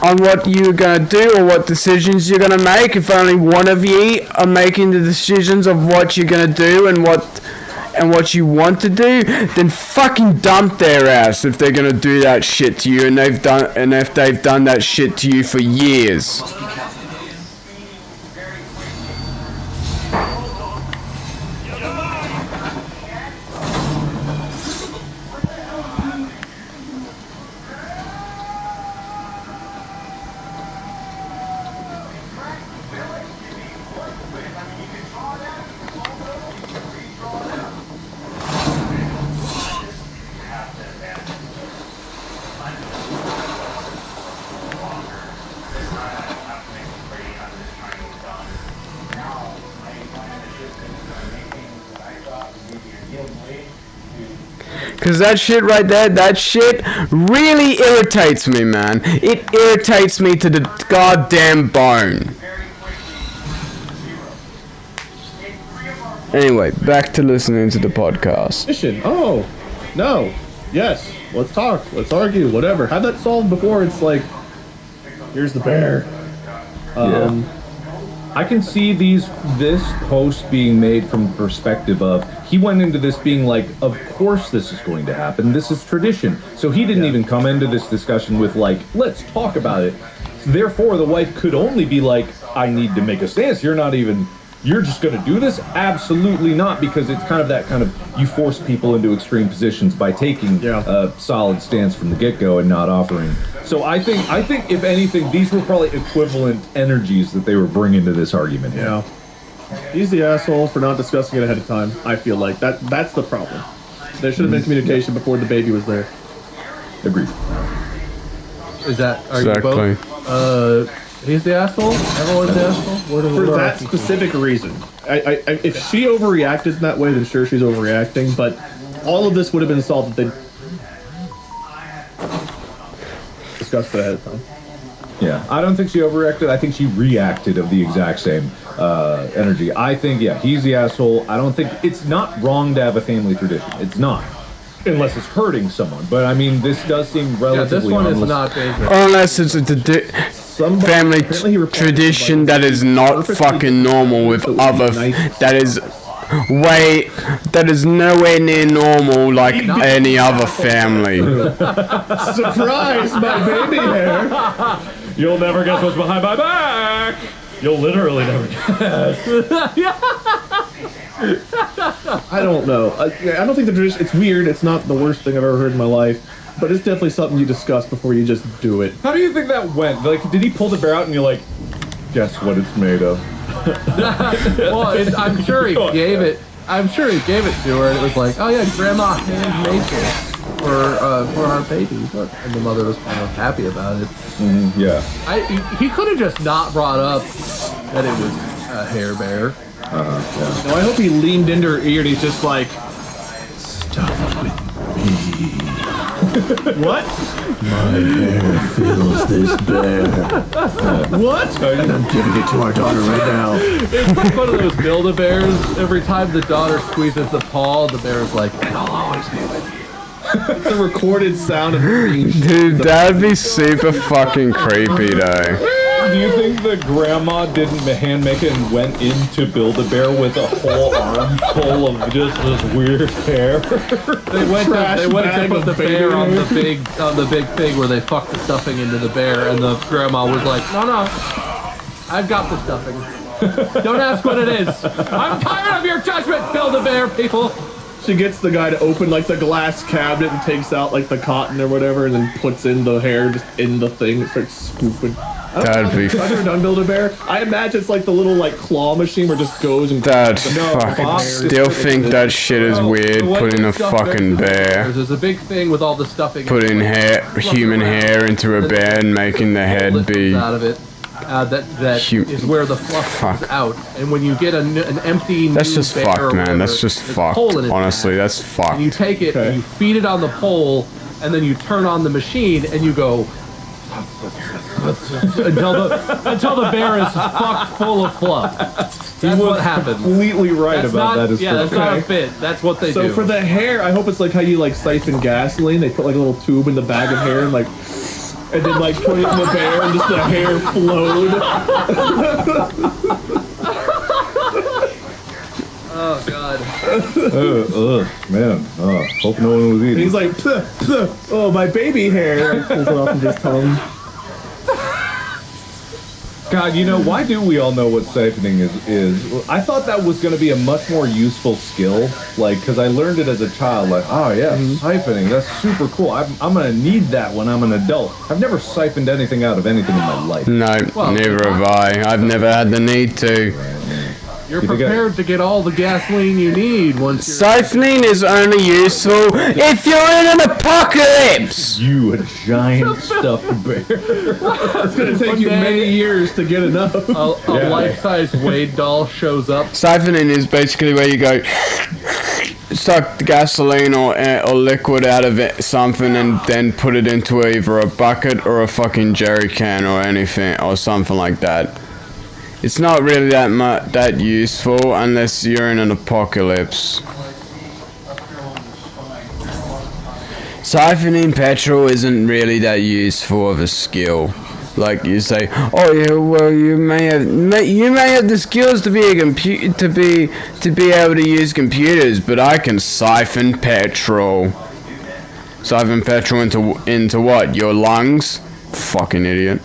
Speaker 1: on what you're gonna do or what decisions you're gonna make. If only one of you are making the decisions of what you're gonna do and what you want to do, then fucking dump their ass if they're gonna do that shit to you, and if they've done that shit to you for years. Cause that shit right there, that shit really irritates me, man. It irritates me to the goddamn bone. Anyway, back to listening to the podcast.
Speaker 5: Mission. Oh, no. Yes. Let's talk. Let's argue. Whatever. Had that solved before. It's like, here's the bear.
Speaker 6: I can see this post being made from the perspective of he went into this being like, of course this is going to happen. This is tradition. So he didn't even come into this discussion with like, let's talk about it. Therefore, the wife could only be like, I need to make a stance. You're just going to do this? Absolutely not, because it's kind of that kind of, you force people into extreme positions by taking a solid stance from the get-go and not offering. So I think if anything, these were probably equivalent energies that they were bringing to this argument.
Speaker 5: Yeah. He's the asshole for not discussing it ahead of time. I feel like that's the problem. There should have been communication before the baby was there.
Speaker 6: Agreed.
Speaker 4: Is that are
Speaker 1: Exactly.
Speaker 4: you both? He's the asshole? Everyone's the asshole?
Speaker 5: For that specific reason. If she overreacted in that way, then sure, she's overreacting, but all of this would have been solved if they discussed it ahead of time.
Speaker 6: Yeah, I don't think she overreacted. I think she reacted of the exact same energy. I think, he's the asshole. I don't think it's not wrong to have a family tradition. It's not. Unless it's hurting someone. But, I mean, this does seem relatively
Speaker 4: this one is not dangerous.
Speaker 1: Unless it's a family tradition that is not fucking normal with other, that is nowhere near normal like any other family.
Speaker 5: Surprise, my baby hair!
Speaker 6: You'll never guess what's behind my back! You'll literally never guess.
Speaker 5: I don't know. I don't think the tradition, it's weird. It's not the worst thing I've ever heard in my life. But it's definitely something you discuss before you just do it.
Speaker 6: How do you think that went? Like, did he pull the bear out and you're like, guess what it's made of?
Speaker 4: Well, I'm sure he gave it. I'm sure he gave it to her, and it was like, oh yeah, Grandma handmade this for our baby. And the mother was kind of happy about it.
Speaker 6: Mm-hmm, yeah.
Speaker 4: He could have just not brought up that it was a hair bear.
Speaker 5: Yeah. No, I hope he leaned into her ear and he's just like, stop with me. What?
Speaker 2: My hair feels this bear.
Speaker 5: What?
Speaker 2: And I'm giving it to our daughter right now.
Speaker 4: It's like one of those Build-A-Bears. Every time the daughter squeezes the paw, the bear's like, and I'll always be with you.
Speaker 5: It's a recorded sound of being
Speaker 1: Dude, that'd be super fucking creepy though.
Speaker 6: Do you think the grandma didn't hand make it and went in to Build-A-Bear with a whole arm full of just this weird hair?
Speaker 4: They went to put the bear on the big thing where they fucked the stuffing into the bear, and the grandma was like, no, I've got the stuffing. Don't ask what it is. I'm tired of your judgment, Build-A-Bear people.
Speaker 5: She gets the guy to open like the glass cabinet and takes out like the cotton or whatever, and then puts in the hair just in the thing and starts scooping.
Speaker 1: That'd be.
Speaker 5: I've never done Build-A-Bear. I imagine it's like the little like claw machine where it just goes and.
Speaker 1: That fucking. Still think that shit is weird. Putting a fucking bear.
Speaker 4: There's a big thing with all the stuffing.
Speaker 1: Putting human hair into a bear and making the head be.
Speaker 4: Out of it. That is where the fluff comes out, and when you get an empty
Speaker 1: that's just fucked, man.
Speaker 4: whatever,
Speaker 1: That's just fucked. Honestly, that's fucked.
Speaker 4: And you take it and you feed it on the pole, and then you turn on the machine and you go until the bear is fucked full of fluff. That's
Speaker 6: was
Speaker 4: what happens.
Speaker 6: completely right
Speaker 4: That's
Speaker 6: about
Speaker 4: not,
Speaker 6: that.
Speaker 4: yeah, that's not a bit. That's what they do.
Speaker 5: So for the hair, I hope it's like how you like siphon gasoline. They put like a little tube in the bag of hair and like, and then like put it in the bear and just the hair flowed.
Speaker 4: Oh god.
Speaker 6: Man. Hope no one was
Speaker 5: And
Speaker 6: eating.
Speaker 5: he's like, "Puh, puh, oh my baby hair. Like, pulls it off of his tongue.
Speaker 6: God, you know, why do we all know what siphoning is? I thought that was going to be a much more useful skill, like, because I learned it as a child, like, oh yeah, siphoning, that's super cool. I'm going to need that when I'm an adult. I've never siphoned anything out of anything in my life.
Speaker 1: No,
Speaker 4: Well,
Speaker 1: neither have I. I've never had the need to.
Speaker 4: You're prepared to get all the gasoline you need once you're...
Speaker 1: Siphoning is only useful if you're in an apocalypse!
Speaker 6: You a giant stuffed bear.
Speaker 5: It's gonna take you
Speaker 4: day-
Speaker 5: many years to get enough.
Speaker 4: A
Speaker 6: Yeah.
Speaker 4: life-size Wade doll shows up.
Speaker 1: Siphoning is basically where you go suck the gasoline or liquid out of it, something and then put it into either a bucket or a fucking jerry can or anything or something like that. It's not really that useful unless you're in an apocalypse. Siphoning petrol isn't really that useful of a skill. Like you say, oh yeah, well you may have the skills to be a to be able to use computers, but I can siphon petrol. Siphon petrol into what? Your lungs? Fucking idiot.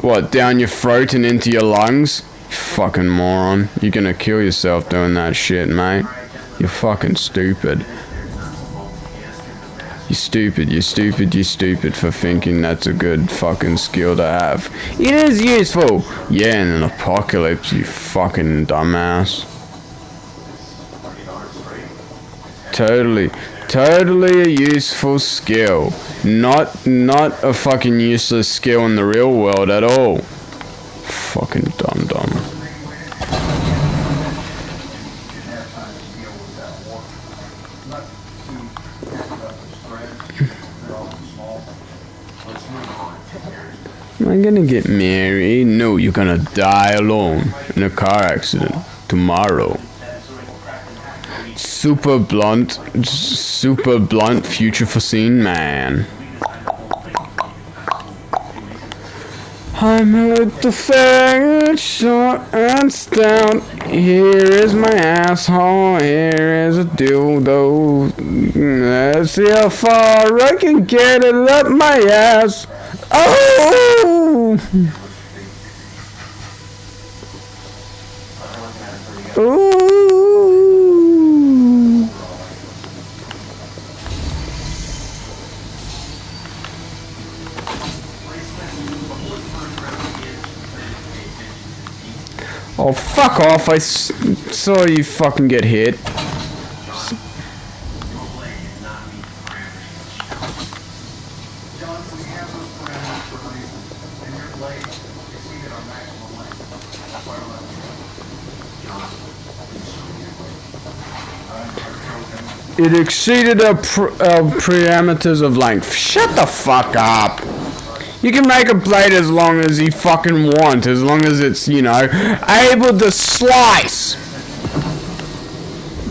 Speaker 1: What, down your throat and into your lungs? Fucking moron. You're gonna kill yourself doing that shit, mate. You're fucking stupid. You're stupid for thinking that's a good fucking skill to have. It is useful! Yeah, in an apocalypse, you fucking dumbass. Totally a useful skill. Not a fucking useless skill in the real world at all. Fucking dum-dum. Am I gonna get married? No, you're gonna die alone in a car accident tomorrow. Super blunt, future foreseen man. I'm at the fair, short and stout. Here is my asshole, here is a dildo. Let's see how far I can get it up my ass. Oh! Ooh! Oh, fuck off. I saw you fucking get hit. It exceeded our parameters of length. Shut the fuck up. You can make a blade as long as you fucking want, as long as it's, you know, able to slice.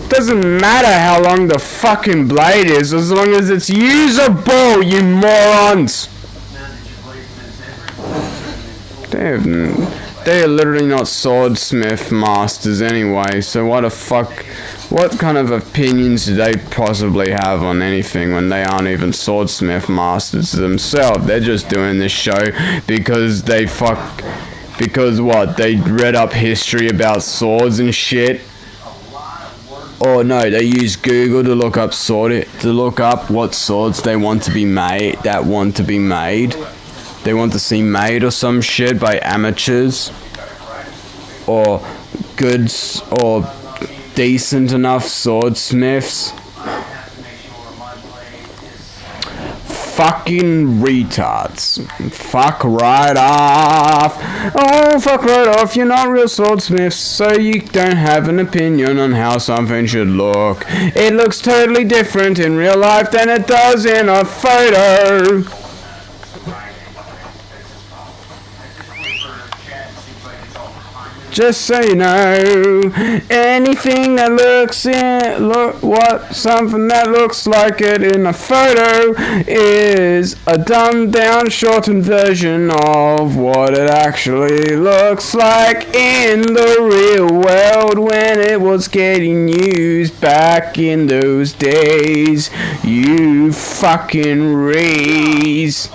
Speaker 1: Doesn't matter how long the fucking blade is, as long as it's usable, you morons. They're literally not swordsmith masters anyway, so what kind of opinions do they possibly have on anything when they aren't even swordsmith masters themselves? They're just doing this show because they read up history about swords and shit. Or no, they use Google to look up what swords they want to be made, They want to see made or some shit by amateurs or goods or decent enough swordsmiths. Fucking retards. Fuck right off. Oh, fuck right off. You're not real swordsmiths, so you don't have an opinion on how something should look. It looks totally different in real life than it does in a photo. Just so you know, anything that something that looks like it in a photo is a dumbed down, shortened version of what it actually looks like in the real world when it was getting used back in those days. You fucking raise.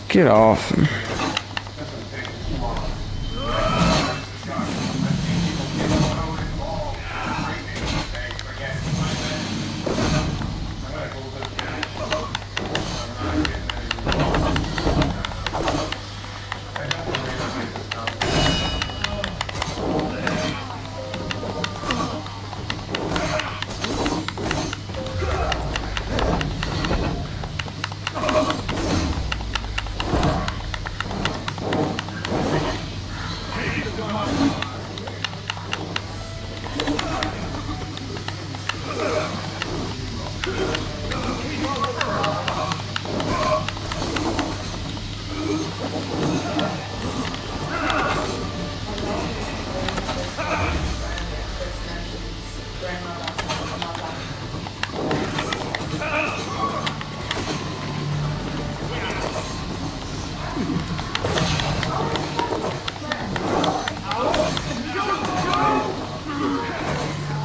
Speaker 1: Get off.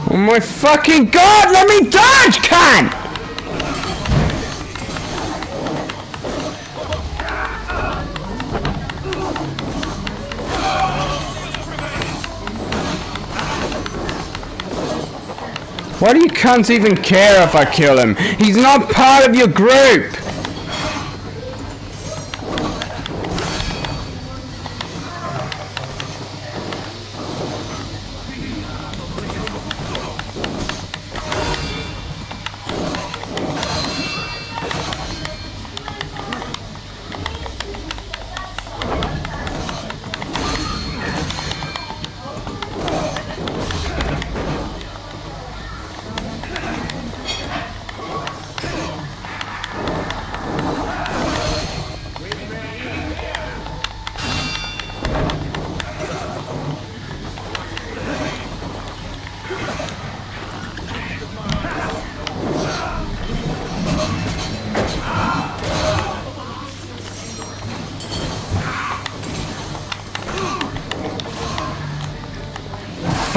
Speaker 1: Oh my fucking god, let me dodge, cunt! Why do you cunts even care if I kill him? He's not part of your group!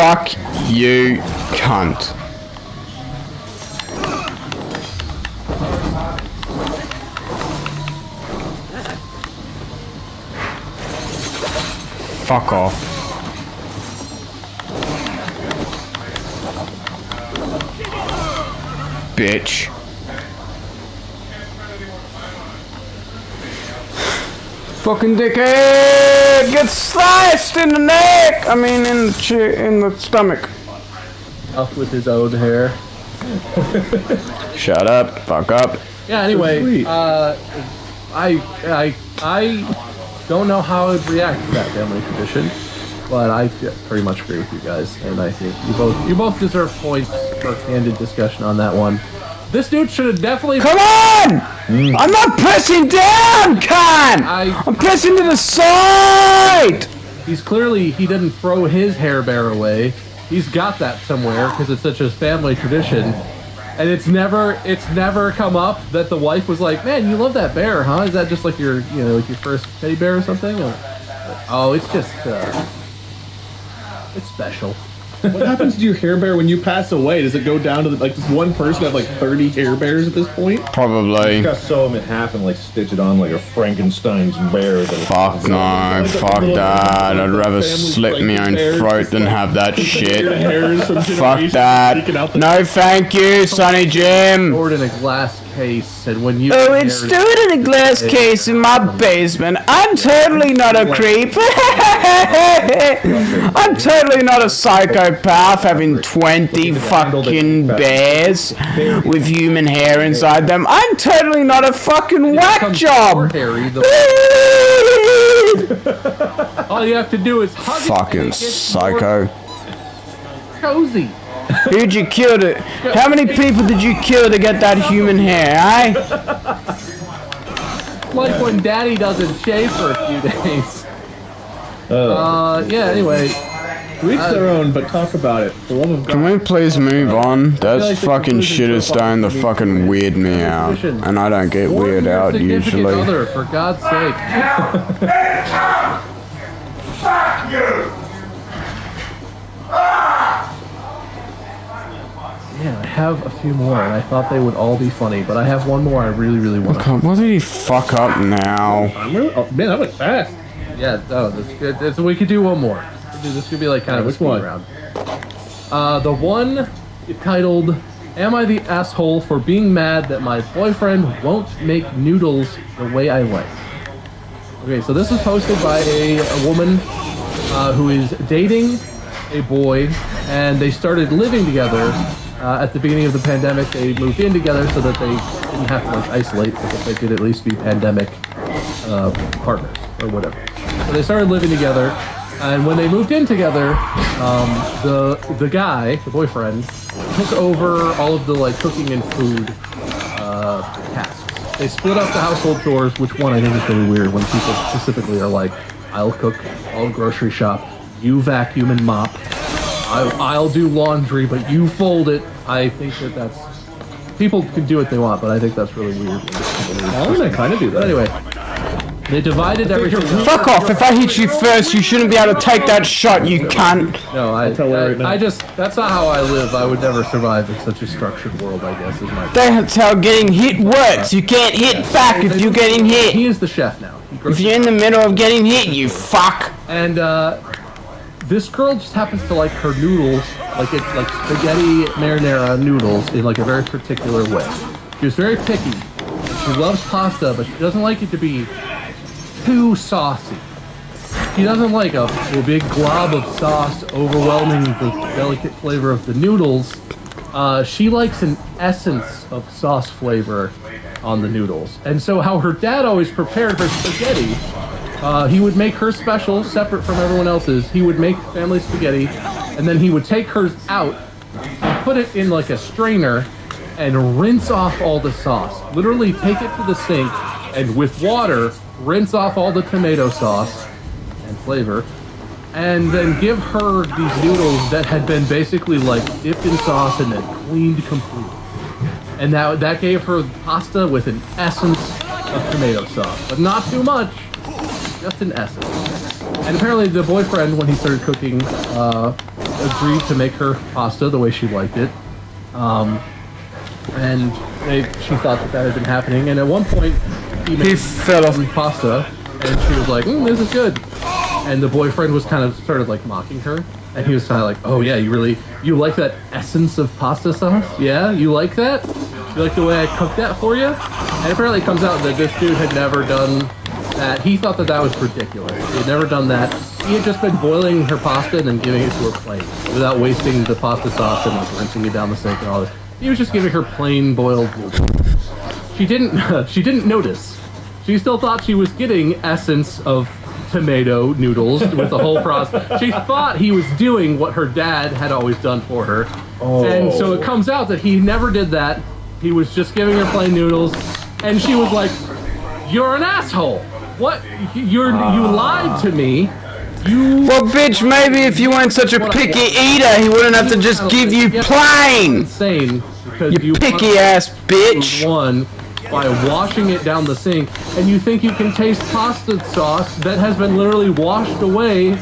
Speaker 1: Fuck you, cunt. Fuck off. Bitch. Fucking dickhead! Get sliced in the neck! I mean, in the stomach.
Speaker 4: Up with his own hair.
Speaker 1: Shut up. Fuck up.
Speaker 4: Yeah. Anyway, I don't know how I would react to that family tradition, but I pretty much agree with you guys, and I think you both deserve points for candid discussion on that one. This dude should have definitely.
Speaker 1: Come on! I'm not pressing down, cunt! I'm pressing to the side!
Speaker 4: He didn't throw his hair bear away. He's got that somewhere because it's such a family tradition. And it's never come up that the wife was like, "Man, you love that bear, huh? Is that just like your first teddy bear or something?" Or, oh, it's just it's special.
Speaker 5: What happens to your hair bear when you pass away? Does it go down to like, does one person have like 30 hair bears at this point?
Speaker 1: Probably.
Speaker 6: You gotta sew them in half and like stitch it on like a Frankenstein's bear.
Speaker 1: Fuck no, fuck that. I'd rather slit my own throat than have that shit. Fuck that. No thank you, Sonny Jim.
Speaker 4: Stored in a glass case, and when you
Speaker 1: it's stored in a glass case in my basement. I'm totally not a creep. I'm totally not a psychopath having 20 fucking bears with human hair inside them. I'm totally not a fucking whack job.
Speaker 4: All you have to do is hug
Speaker 1: fucking
Speaker 4: it.
Speaker 1: Psycho.
Speaker 4: Cozy.
Speaker 1: Who'd you kill to? How many people did you kill to get that human hair, eh?
Speaker 4: like when Daddy doesn't shave for a few days. Yeah. Anyway,
Speaker 5: To each their own, but talk about it. For the love of God.
Speaker 1: Can we please move on? That
Speaker 4: like the
Speaker 1: fucking
Speaker 4: conclusion
Speaker 1: shit is
Speaker 4: so far
Speaker 1: starting to
Speaker 4: to me
Speaker 1: fucking weird me out. And I don't get
Speaker 4: warn
Speaker 1: weird
Speaker 4: your
Speaker 1: out
Speaker 4: significant
Speaker 1: usually.
Speaker 4: Other, for God's sake.
Speaker 3: Fuck you!
Speaker 4: Yeah, I have a few more, and I thought they would all be funny, but I have one more I really, really want to.
Speaker 1: What did he fuck up now?
Speaker 5: I'm really, oh, man, that was fast.
Speaker 4: Yeah, no, that's good. We could do one more. This could be like kind of a
Speaker 5: which
Speaker 4: speed
Speaker 5: one?
Speaker 4: round. The one titled, "Am I the asshole for being mad that my boyfriend won't make noodles the way I like?" Okay, so this is posted by a woman who is dating a boy, and they started living together. At the beginning of the pandemic, they moved in together so that they didn't have to like isolate, but that they could at least be pandemic partners or whatever. So they started living together, and when they moved in together, the guy, the boyfriend, took over all of the like cooking and food tasks. They split up the household chores, which one I think is really weird when people specifically are like, "I'll cook, I'll grocery shop, you vacuum and mop. I'll do laundry, but you fold it." I think that's... People can do what they want, but I think that's really weird.
Speaker 5: I kind of do that.
Speaker 4: But anyway, they divided everything up.
Speaker 1: Fuck off! If I hit you first, you shouldn't be able to take that shot, you cunt!
Speaker 4: No,
Speaker 5: tell her right now.
Speaker 4: I just... That's not how I live. I would never survive in such a structured world, I guess, is my...
Speaker 1: That's how getting hit works! You can't hit back if you're getting hit!
Speaker 4: He is the chef now.
Speaker 1: If you're in the middle of getting hit, you fuck!
Speaker 4: And, this girl just happens to like her noodles, like spaghetti marinara noodles, in like a very particular way. She was very picky. She loves pasta, but she doesn't like it to be too saucy. She doesn't like a big glob of sauce overwhelming the delicate flavor of the noodles. She likes an essence of sauce flavor on the noodles. And so how her dad always prepared her spaghetti, he would make her special, separate from everyone else's. He would make family spaghetti, and then he would take hers out and put it in like a strainer and rinse off all the sauce. Literally take it to the sink and with water, rinse off all the tomato sauce and flavor, and then give her these noodles that had been basically like dipped in sauce and then cleaned completely. And that gave her pasta with an essence of tomato sauce, but not too much. Just an essence. And apparently the boyfriend, when he started cooking, agreed to make her pasta the way she liked it. And she thought that had been happening. And at one point, he fed off pasta, and she was like, "This is good." And the boyfriend was kind of started like mocking her. And he was kind of like, "Oh yeah, you like that essence of pasta sauce? Yeah, you like that? You like the way I cooked that for you?" And apparently it comes out that this dude had never done that. He thought that was ridiculous. He had never done that. He had just been boiling her pasta and then giving it to her plain, without wasting the pasta sauce and like rinsing it down the sink and all that. He was just giving her plain boiled noodles. She didn't notice. She still thought she was getting essence of tomato noodles with the whole process. She thought he was doing what her dad had always done for her. Oh. And so it comes out that he never did that. He was just giving her plain noodles. And she was like, "You're an asshole. What? You lied to me.
Speaker 1: Well, bitch, maybe if you weren't such a picky eater, he wouldn't have to just give you plain!
Speaker 4: Insane. Because
Speaker 1: You picky ass bitch!
Speaker 4: One, by washing it down the sink, and you think you can taste pasta sauce that has been literally washed away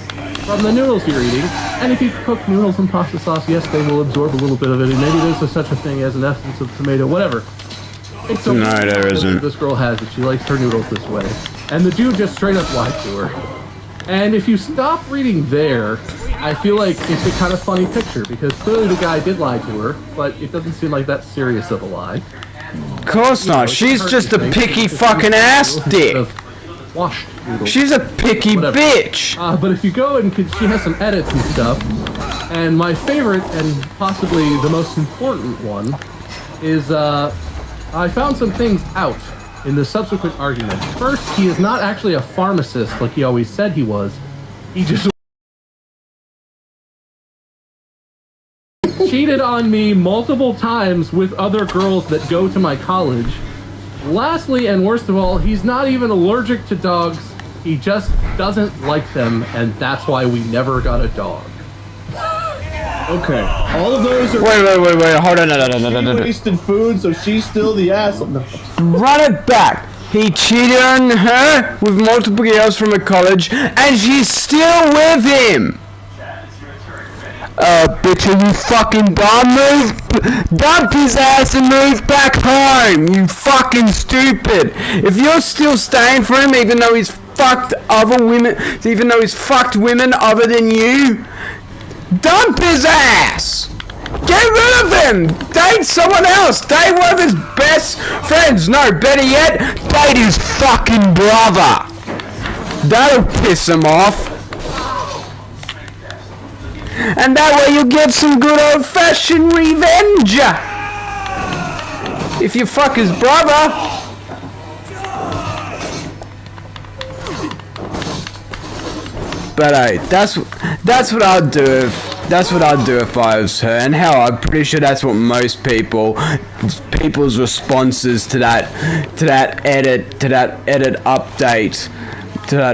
Speaker 4: from the noodles you're eating. And if you cook noodles in pasta sauce, yes, they will absorb a little bit of it, and maybe there's such a thing as an essence of tomato, whatever. It's so
Speaker 1: No, there isn't.
Speaker 4: This girl has it. She likes her noodles this way. And the dude just straight up lied to her. And if you stop reading there, I feel like it's a kind of funny picture, because clearly the guy did lie to her, but it doesn't seem like that serious of a lie.
Speaker 1: Of course not. She's just a picky fucking ass dick.
Speaker 4: Washed noodles.
Speaker 1: She's a picky bitch.
Speaker 4: But if you go and she has some edits and stuff, and my favorite and possibly the most important one is I found some things out in the subsequent argument. First, he is not actually a pharmacist like he always said he was. He just cheated on me multiple times with other girls that go to my college, Lastly, and worst of all, he's not even allergic to dogs. He just doesn't like them, and that's why we never got a dog.
Speaker 5: Okay, all of those are
Speaker 1: Wait, hold on, no.
Speaker 5: wasted food, so she's still the asshole. No.
Speaker 1: Run it back. He cheated on her with multiple girls from a college, and she's still with him. Bitch, are you fucking dumb? Dump his ass and move back home, you fucking stupid. If you're still staying for him, even though he's fucked other women, even though he's fucked women other than you, dump his ass. Get rid of him. Date someone else. Date one of his best friends. No, better yet, date his fucking brother. That'll piss him off. And that way you'll get some good old-fashioned revenge. If you fuck his brother. But hey, that's what I'd do. That's what I'd do if I was her. And hell, I'm pretty sure that's what most people's responses to that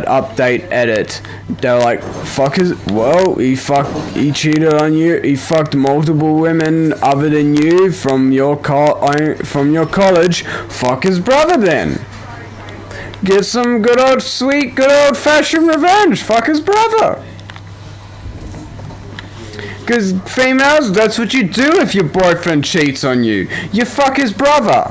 Speaker 1: update edit. They're like, fuck his, well, he cheated on you, he fucked multiple women other than you from your college, fuck his brother then. Get some good old fashioned revenge, fuck his brother. Because females, that's what you do if your boyfriend cheats on you. You fuck his brother.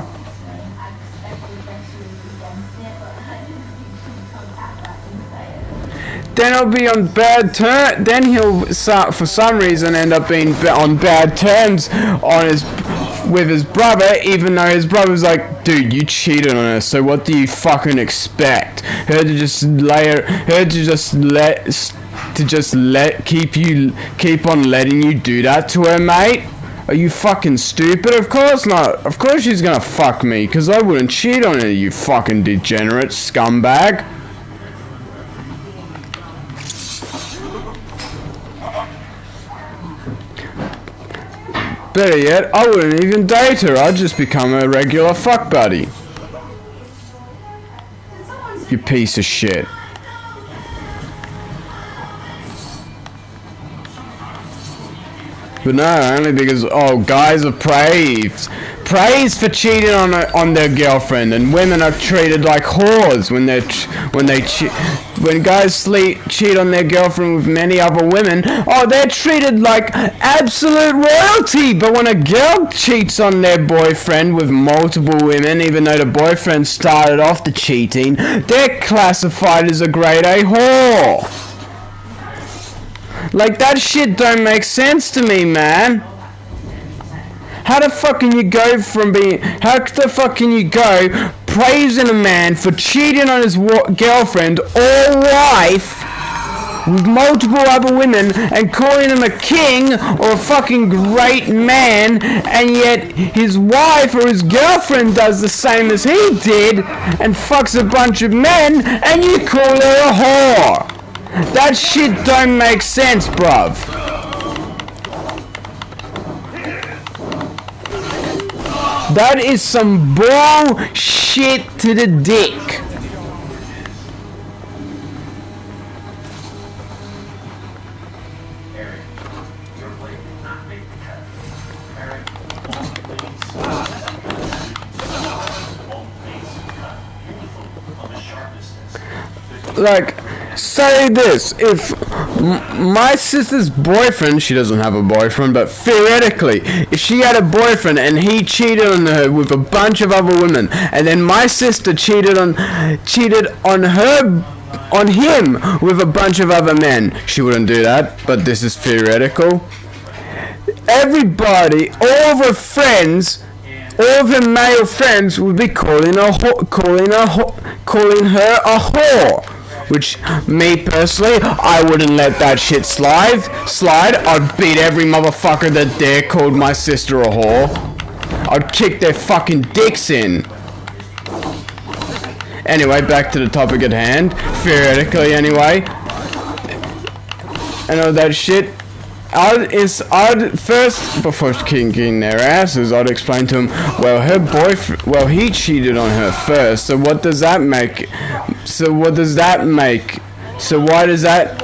Speaker 1: Then he'll be on bad terms. Then he'll for some reason end up being on bad terms with his brother, even though his brother's like, dude, you cheated on her, so what do you fucking expect? Her to just keep on letting you do that to her, mate? Are you fucking stupid? Of course not. Of course she's gonna fuck me, because I wouldn't cheat on her, you fucking degenerate scumbag. Better yet, I wouldn't even date her. I'd just become a regular fuck buddy. You piece of shit. But no, only because, oh, guys are praised for cheating on their girlfriend, and women are treated like whores when guys cheat on their girlfriend with many other women. Oh, they're treated like absolute royalty. But when a girl cheats on their boyfriend with multiple women, even though the boyfriend started off the cheating, they're classified as a grade A whore. Like, that shit don't make sense to me, man. How the fuck can you go praising a man for cheating on his girlfriend or wife with multiple other women and calling him a king or a fucking great man, and yet his wife or his girlfriend does the same as he did and fucks a bunch of men, and you call her a whore? That shit don't make sense, bruv. That is some bullshit to the dick. Like, say this, if my sister's boyfriend, she doesn't have a boyfriend, but theoretically, if she had a boyfriend and he cheated on her with a bunch of other women, and then my sister cheated on him with a bunch of other men, she wouldn't do that, but this is theoretical. Everybody, all of her friends, all of her male friends would be calling her a whore. Which, me personally, I wouldn't let that shit slide. I'd beat every motherfucker that dare called my sister a whore. I'd kick their fucking dicks in. Anyway, back to the topic at hand. Theoretically, anyway. And all that shit. I'd first, before kicking their asses, I'd explain to them, well, her boyfriend, well, he cheated on her first, so what does that make? So why does that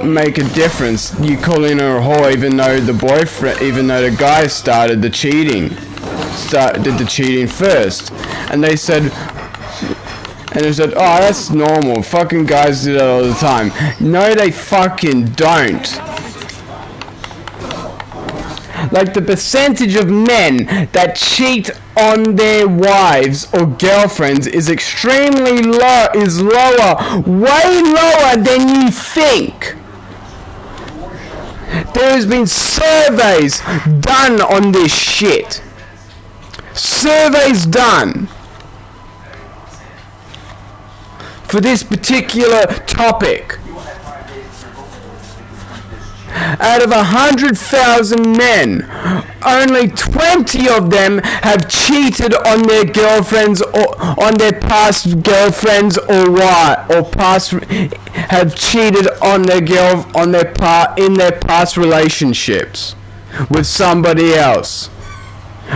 Speaker 1: make a difference? You calling her a whore even though the guy started the cheating, did the cheating first, and they said, oh, that's normal. Fucking guys do that all the time. No, they fucking don't. Like, the percentage of men that cheat on their wives or girlfriends is extremely low, is lower, way lower than you think. There has been surveys done on this shit. Surveys done for this particular topic. Out of 100,000 men, only 20 of them have cheated on their girlfriends or on their past girlfriends have cheated on in their past relationships with somebody else.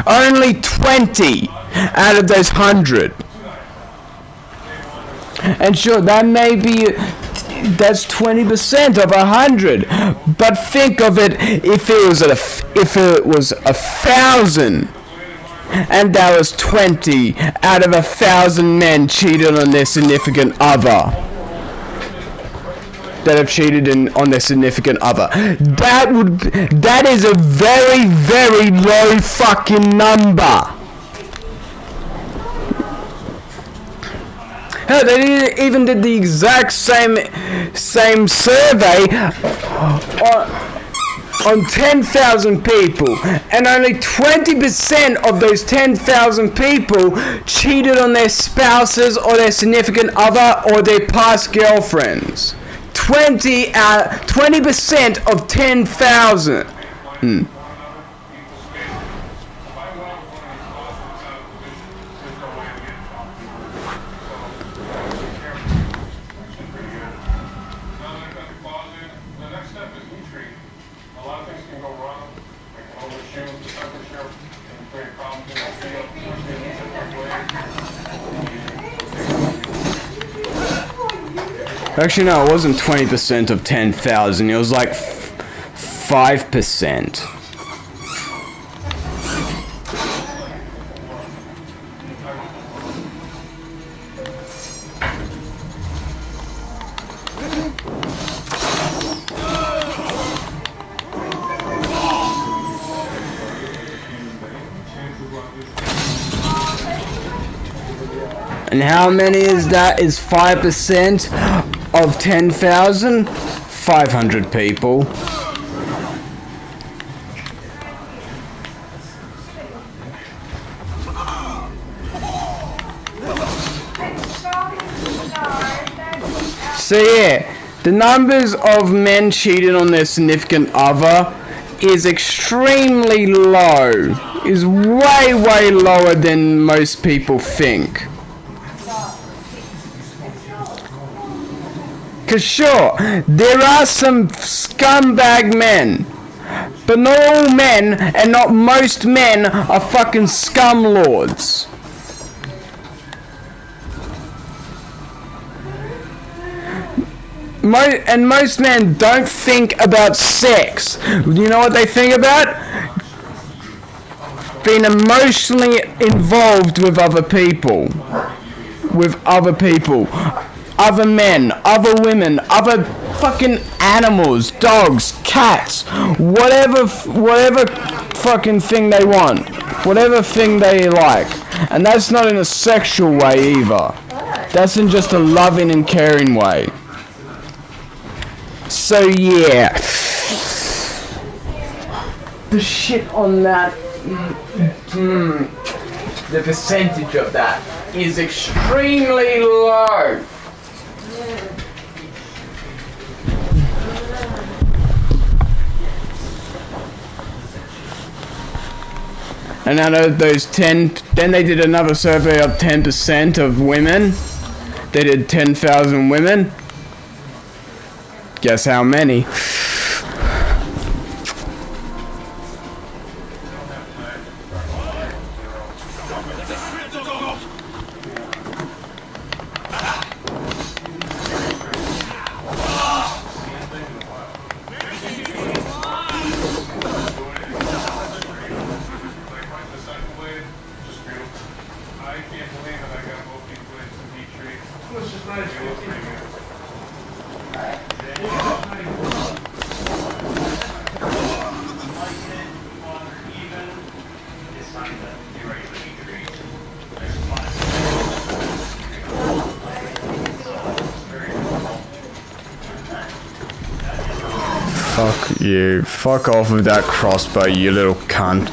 Speaker 1: Only 20 out of those 100. And sure, that may be, that's 20% of 100. But think of it, if it was 1,000, and that was 20 out of 1,000 men cheated on their significant other. That have cheated on their significant other. That is a very, very low fucking number. Hell, they even did the exact same survey on 10,000 people, and only 20% of those 10,000 people cheated on their spouses or their significant other or their past girlfriends. 20% of 10,000. Actually, no, it wasn't 20% of 10,000. It was like 5%. And how many is that? Is 5% of 10,000? 500 people. So yeah, the numbers of men cheating on their significant other is extremely low. Is way, way lower than most people think. Cause sure, there are some scumbag men, but not all men and not most men are fucking scumlords. Most men don't think about sex. You know what they think about? Being emotionally involved with other people. Other men, other women, other fucking animals, dogs, cats, whatever fucking thing they want, whatever thing they like. And that's not in a sexual way either. That's in just a loving and caring way. So yeah, the shit on that, the percentage of that is extremely low. And out of those 10, then they did another survey of 10% of women. They did 10,000 women. Guess how many? Fuck you. Fuck off with that crossbow, you little cunt.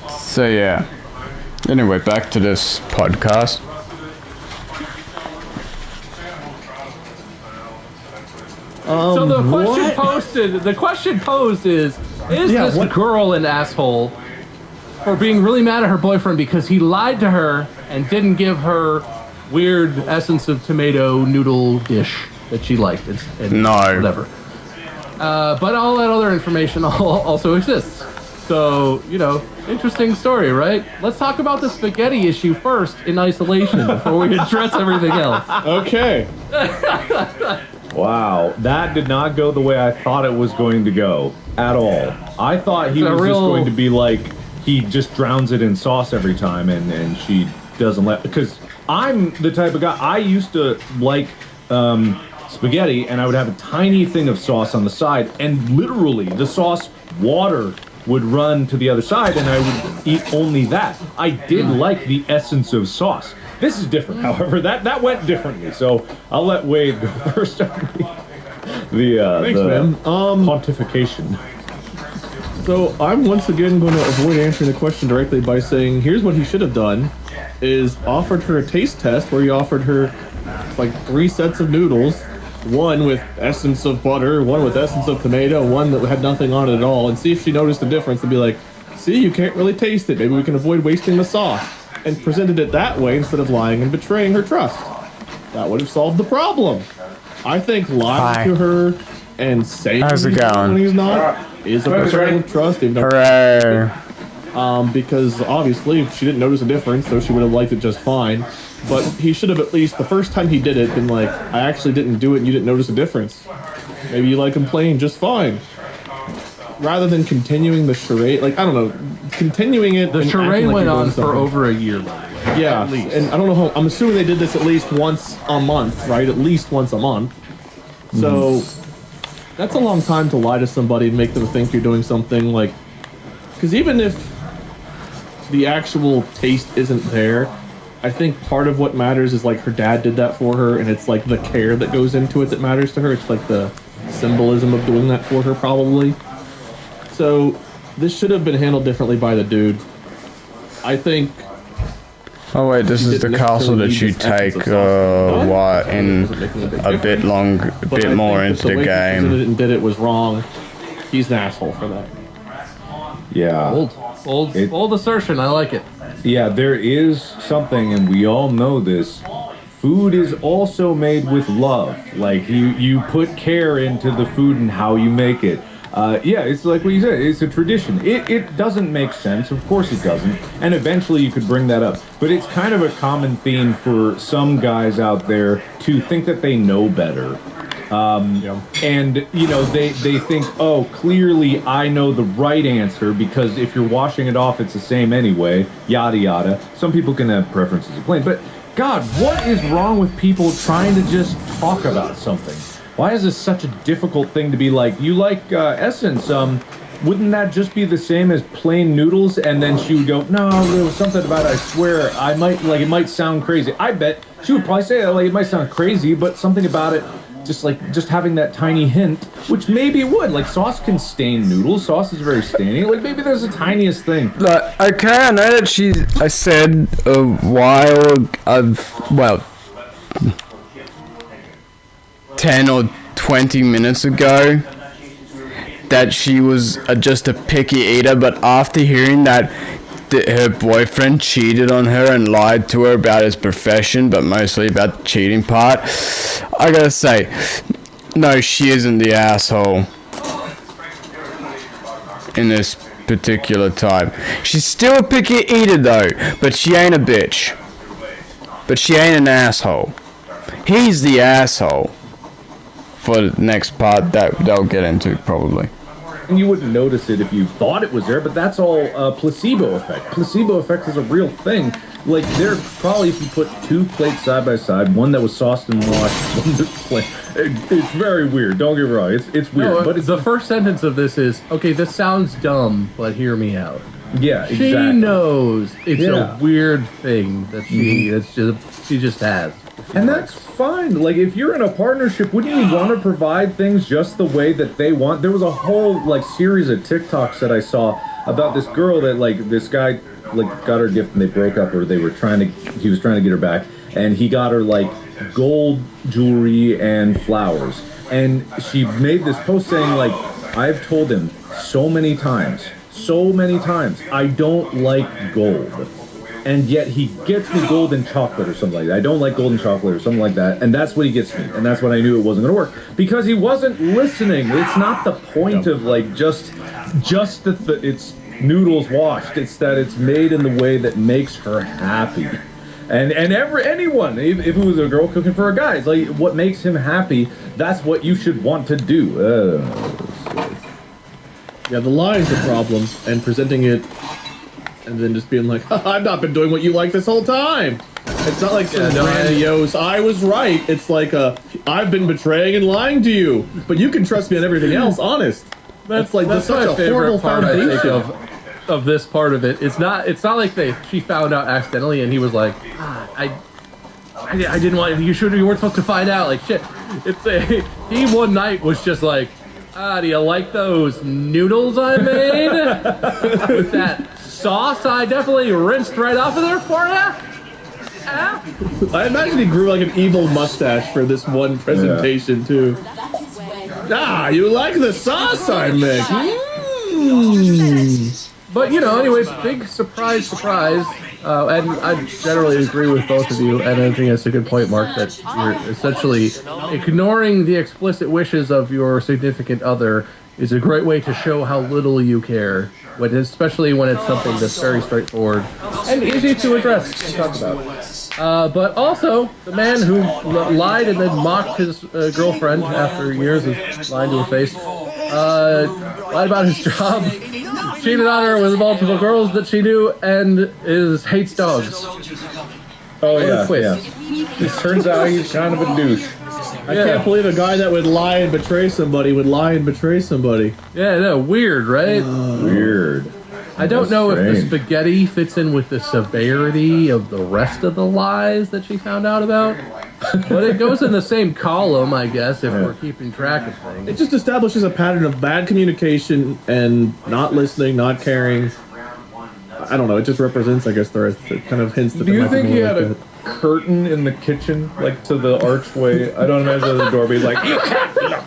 Speaker 1: So yeah. Anyway, back to this podcast.
Speaker 4: So the question posed is this girl an asshole for being really mad at her boyfriend because he lied to her and didn't give her weird essence of tomato noodle dish that she liked and
Speaker 1: No.
Speaker 4: whatever. But all that other information also exists. So, interesting story, right? Let's talk about the spaghetti issue first in isolation before we address everything else.
Speaker 5: Okay.
Speaker 6: Wow, that did not go the way I thought it was going to go at all. I thought he was just going to be like, he just drowns it in sauce every time and she doesn't let... Because I'm the type of guy, I used to like spaghetti and I would have a tiny thing of sauce on the side and literally the sauce water would run to the other side and I would eat only that. I did like the essence of sauce. This is different, however. That went differently, so I'll let Wade go first on the pontification.
Speaker 5: So I'm once again going to avoid answering the question directly by saying, here's what he should have done, is offered her a taste test where he offered her like 3 sets of noodles, one with essence of butter, one with essence of tomato, one that had nothing on it at all, and see if she noticed the difference and be like, see, you can't really taste it. Maybe we can avoid wasting the sauce. And presented it that way instead of lying and betraying her trust. That would have solved the problem. I think lying to her and saying
Speaker 1: How's it going?
Speaker 5: when he's not is a betrayal of trust.
Speaker 1: Hooray.
Speaker 5: Because obviously she didn't notice a difference, so she would have liked it just fine. But he should have at least, the first time he did it, been like, I actually didn't do it and you didn't notice a difference. Maybe you like him plain just fine. Rather than continuing the charade, like, I don't know, continuing it.
Speaker 4: The charade went on for over a year, by the way.
Speaker 5: Yeah, at least. And I don't know how, I'm assuming they did this at least once a month, right? At least once a month. So, that's a long time to lie to somebody and make them think you're doing something, like, because even if the actual taste isn't there, I think part of what matters is, like, her dad did that for her, and it's, like, the care that goes into it that matters to her. It's, like, the symbolism of doing that for her, probably. So, this should have been handled differently by the dude. I think...
Speaker 1: Oh wait, this is the castle that you take, what, in a bit more into the game.
Speaker 5: And did it was wrong. He's an asshole for that.
Speaker 6: Yeah.
Speaker 4: Bold assertion, I like it.
Speaker 6: Yeah, there is something, and we all know this. Food is also made with love. Like, you put care into the food and how you make it. Yeah, it's like what you said, it's a tradition. It doesn't make sense, of course it doesn't, and eventually you could bring that up. But it's kind of a common theme for some guys out there to think that they know better. And, they think, oh, clearly I know the right answer because if you're washing it off, it's the same anyway, yada yada. Some people can have preferences of plain, but God, what is wrong with people trying to just talk about something? Why is this such a difficult thing to be like, you like essence, wouldn't that just be the same as plain noodles? And then she would go, no, there was something about it, I swear, it might sound crazy. I bet she would probably say, like, it might sound crazy, but something about it, just having that tiny hint, which maybe it would. Like, sauce can stain noodles, sauce is very staining, like, maybe there's the tiniest thing.
Speaker 1: Like, okay, I know that I said a while, 10 or 20 minutes ago that she was just a picky eater, but after hearing that her boyfriend cheated on her and lied to her about his profession, but mostly about the cheating part, I gotta say, no, she isn't the asshole in this particular type. She's still a picky eater though, but she ain't a bitch. But she ain't an asshole. He's the asshole. For the next part that they'll get into, probably.
Speaker 6: And you wouldn't notice it if you thought it was there, but that's all placebo effect. Placebo effect is a real thing. Like, there probably, if you put 2 plates side by side, one that was sauced and washed, one that's plain, it's very weird. Don't get me wrong. It's weird.
Speaker 4: No,
Speaker 6: but it's,
Speaker 4: the first sentence of this is, okay, this sounds dumb, but hear me out.
Speaker 6: Yeah, exactly.
Speaker 4: She knows it's a weird thing that she just has.
Speaker 6: And that's fine. Like, if you're in a partnership, wouldn't you want to provide things just the way that they want? There was a whole, like, series of TikToks that I saw about this girl that, like, this guy, like, got her gift and they broke up, or he was trying to get her back, and he got her, like, gold jewelry and flowers. And she made this post saying, like, I've told him so many times, I don't like gold. And yet he gets me golden chocolate or something like that. I don't like golden chocolate or something like that. And that's what he gets me. And that's when I knew it wasn't going to work. Because he wasn't listening. It's not the point of, like, just that it's noodles washed. It's that it's made in the way that makes her happy. And anyone, if it was a girl cooking for a guy, it's like, what makes him happy, that's what you should want to do.
Speaker 5: Yeah, the lie is the problem, and presenting it, and then just being like, I've not been doing what you like this whole time. It's not like some grandiose, I was right. It's like, I've been betraying and lying to you, but you can trust me on everything else, honest. That's such a horrible foundation.
Speaker 4: Of this part of it, it's not like she found out accidentally and he was like, I didn't want you weren't supposed to find out, like, shit. He one night was just like, do you like those noodles I made with that sauce I definitely rinsed right off of there for you?
Speaker 5: I imagine he grew like an evil mustache for this one presentation too. You like the sauce I make?
Speaker 4: But, anyways, big surprise. And I generally agree with both of you, and I think that's a good point, Mark, that you're essentially ignoring the explicit wishes of your significant other is a great way to show how little you care, especially when it's something that's very straightforward and easy to address and talk about. But also, the man who lied and then mocked his girlfriend after years of lying to her face, lied about his job, cheated on her with multiple girls that she knew, and hates dogs.
Speaker 6: Oh, yeah. It turns out he's kind of a douche.
Speaker 5: I can't believe a guy that would lie and betray somebody would lie and betray somebody.
Speaker 4: Yeah, no, weird, right?
Speaker 6: Weird.
Speaker 4: I don't know if the spaghetti fits in with the severity of the rest of the lies that she found out about. But it goes in the same column, I guess, if we're keeping track of things.
Speaker 5: It just establishes a pattern of bad communication and not listening, not caring. I don't know, it just represents, I guess, the rest. It kind of hints that.
Speaker 6: Do you think he had a curtain in the kitchen, like to the archway? I don't imagine the door being like, you can't look.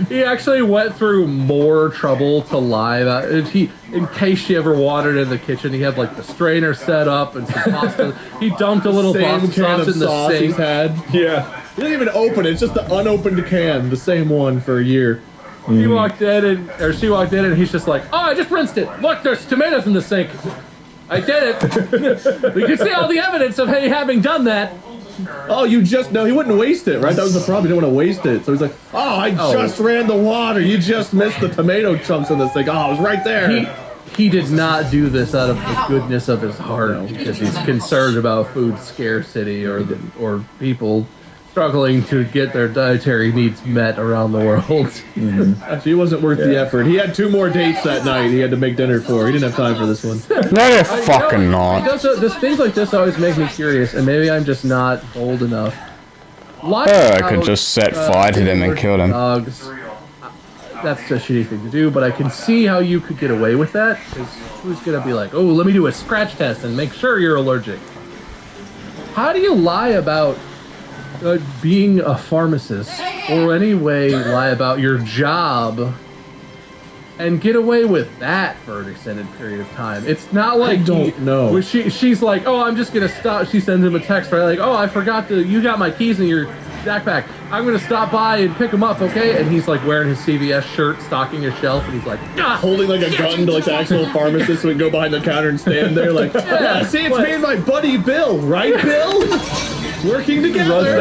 Speaker 4: He actually went through more trouble to lie about it. In case she ever wandered in the kitchen, he had like the strainer set up and some pasta. He dumped a little pasta sauce in the sink.
Speaker 5: He's had.
Speaker 6: Yeah.
Speaker 5: He didn't even open it. It's just the unopened can, the same one for a year.
Speaker 4: She walked in and he's just like, I just rinsed it. Look, there's tomatoes in the sink. I did it. We can see all the evidence of having done that.
Speaker 5: Oh, he wouldn't waste it, right? That was the problem. He didn't want to waste it. So he's like, I just ran the water. You just missed the tomato chunks in this thing. Oh, it was right there.
Speaker 4: He did not do this out of the goodness of his heart because he's concerned about food scarcity or people struggling to get their dietary needs met around the world.
Speaker 5: Mm-hmm. She wasn't worth the effort. He had 2 more dates that night he had to make dinner for. He didn't have time for this one.
Speaker 1: No, fucking not.
Speaker 4: Things like this always make me curious, and maybe I'm just not bold enough.
Speaker 1: I could just set fire to them and kill them.
Speaker 4: Dogs. That's a shitty thing to do, but I can see how you could get away with that, because who's going to be like, let me do a scratch test and make sure you're allergic. How do you lie about being a pharmacist, or anyway lie about your job and get away with that for an extended period of time? It's not like
Speaker 5: I don't know.
Speaker 4: She's like, I'm just gonna stop. She sends him a text, right? Like, I forgot you got my keys in your backpack. I'm gonna stop by and pick them up, okay? And he's like wearing his CVS shirt, stocking his shelf, and he's like,
Speaker 5: holding like a gun to like the actual pharmacist, so we can go behind the counter and stand there like, see, it's me and my buddy Bill, right, Bill? Working together.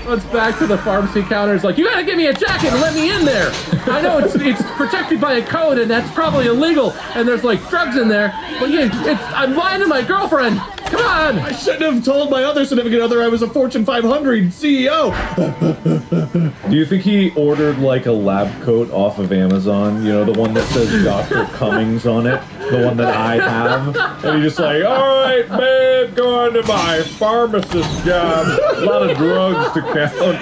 Speaker 4: Runs back to the pharmacy counter. It's like, you gotta give me a jacket and let me in there. I know it's protected by a code, and that's probably illegal. And there's like drugs in there. But I'm lying to my girlfriend. Come on.
Speaker 5: I shouldn't have told my other significant other I was a Fortune 500 CEO.
Speaker 6: Do you think he ordered like a lab coat off of Amazon? You know, the one that says Dr. Cummings on it, the one that I have. And he's just like, all right, babe. not going to my pharmacist job. A lot of drugs to count.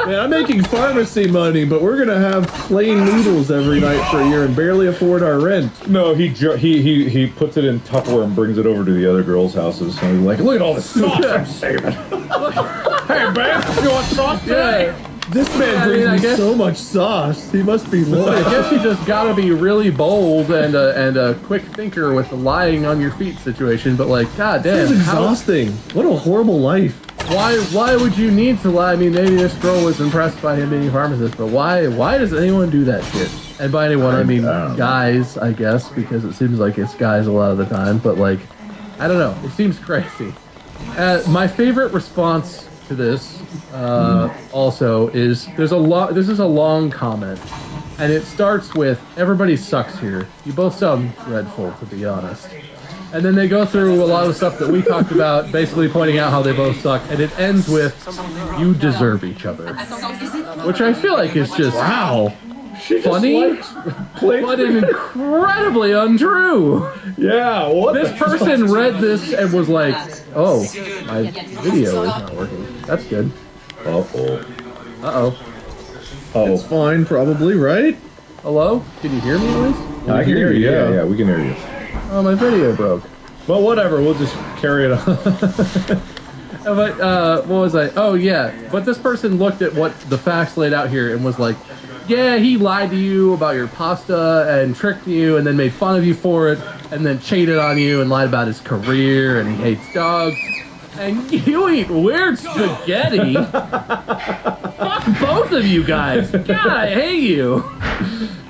Speaker 5: Man, I'm making pharmacy money, but we're gonna have plain noodles every night for a year and barely afford our rent.
Speaker 6: No, he puts it in Tupperware and brings it over to the other girls' houses. And he's like, look at all this sauce I'm saving. Hey, man, you want sauce today?
Speaker 5: This man brings me so much sauce. He must be loyal.
Speaker 4: I guess you just gotta be really bold and a quick thinker with the lying on your feet situation. But like, goddamn,
Speaker 5: It's exhausting. What a horrible life.
Speaker 4: Why would you need to lie? I mean, maybe this girl was impressed by him being a pharmacist, but why does anyone do that shit? And by anyone, I mean guys, I guess, because it seems like it's guys a lot of the time. But like, I don't know. It seems crazy. My favorite response to this also is this is a long comment, and it starts with "Everybody sucks here. You both sound dreadful, to be honest." And then they go through a lot of stuff that we talked about, basically pointing out how they both suck, and it ends with "You deserve each other," which I feel like is just funny, but incredibly untrue.
Speaker 6: Yeah, what?
Speaker 4: This person read this and was like, "Oh, my video is not working. That's good." Uh-oh.
Speaker 5: It's fine, probably, right?
Speaker 4: Hello? Can you hear me at least?
Speaker 6: I can hear you. Yeah, we can hear you.
Speaker 4: Oh, my video broke.
Speaker 6: But whatever, we'll just carry it on.
Speaker 4: But, what was I? Oh, yeah. But this person looked at what the facts laid out here and was like, yeah, he lied to you about your pasta and tricked you and then made fun of you for it and then cheated on you and lied about his career and he hates dogs. And you eat weird spaghetti? Fuck both of you guys. God, I hate you.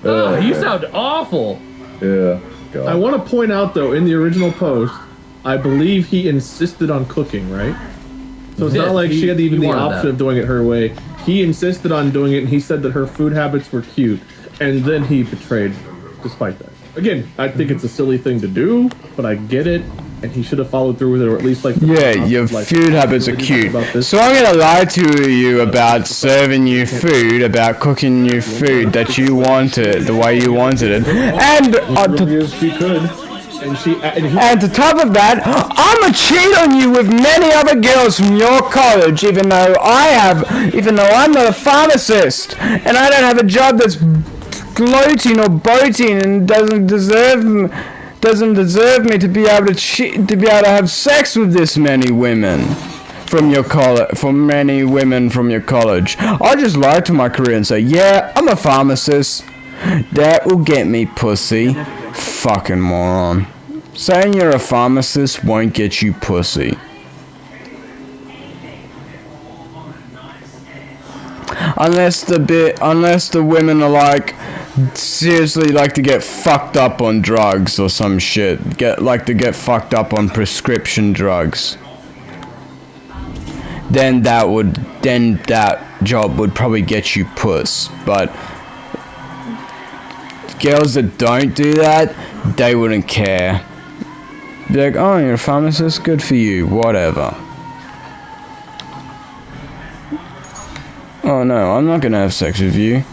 Speaker 4: Oh, you sound awful.
Speaker 6: Yeah. God.
Speaker 5: I want to point out, though, in the original post, I believe he insisted on cooking, right? So it's not like she had even the option of doing it her way. He insisted on doing it, and he said that her food habits were cute. And then he betrayed despite that. Again, I think it's a silly thing to do, but I get it. And he should have followed through with it, or at least like...
Speaker 1: Your food habits are cute. So I'm gonna lie to you about serving you food, about cooking you food that you wanted, the way you wanted it. And and to top of that, I'ma cheat on you with many other girls from your college, even though I'm not a pharmacist, and I don't have a job that's gloating or boating and doesn't deserve me to be able to have sex with this many women from your many women from your college. I'll just lie to my career and say, yeah, I'm a pharmacist. That will get me pussy. Fucking moron. Saying you're a pharmacist won't get you pussy. Unless the women are like seriously like to get fucked up on drugs or some shit. Get fucked up on prescription drugs. Then that job would probably get you puss. But girls that don't do that, they wouldn't care. Be like, oh, you're a pharmacist? Good for you. Whatever. Oh no, I'm not gonna have sex with you.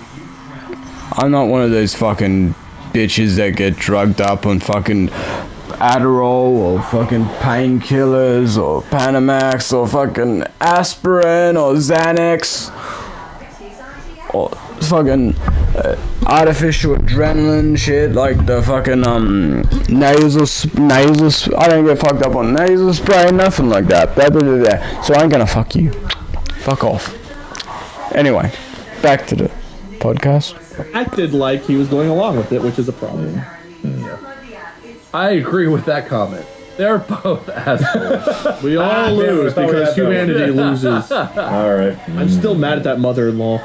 Speaker 1: I'm not one of those fucking bitches that get drugged up on fucking Adderall or fucking painkillers or Panamax or fucking aspirin or Xanax or fucking artificial adrenaline shit like the fucking nasal I don't get fucked up on nasal spray, nothing like that. So I ain't gonna fuck you. Fuck off. Anyway, back to the podcast.
Speaker 5: Acted like he was going along with it, which is a problem.
Speaker 4: I agree with that comment. They're both assholes.
Speaker 5: We all lose because humanity loses.
Speaker 6: Alright.
Speaker 5: I'm still mad at that mother-in-law.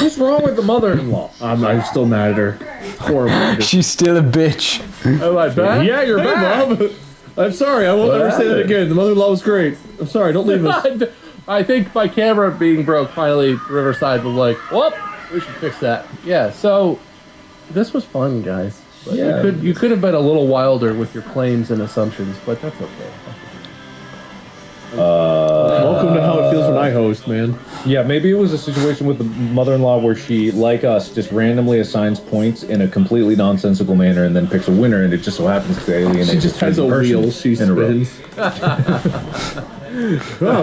Speaker 4: What's wrong with the mother-in-law?
Speaker 5: I'm still mad at her. Horrible.
Speaker 1: She's still a bitch.
Speaker 4: Am I back? Yeah, you're back.
Speaker 5: Mom. I'm sorry, I won't ever say that again. The mother-in-law was great. I'm sorry, don't leave us.
Speaker 4: I think my camera being broke, finally Riverside was like, whoop, we should fix that. Yeah, so this was fun, guys. But
Speaker 6: Yeah.
Speaker 4: You could have been a little wilder with your claims and assumptions, but that's okay.
Speaker 5: Welcome to How It Feels When my host, man.
Speaker 6: Yeah, maybe it was a situation with the mother-in-law where she, like us, just randomly assigns points in a completely nonsensical manner and then picks a winner, and it just so happens to alienate.
Speaker 5: She just has a wheel she spins. Oh,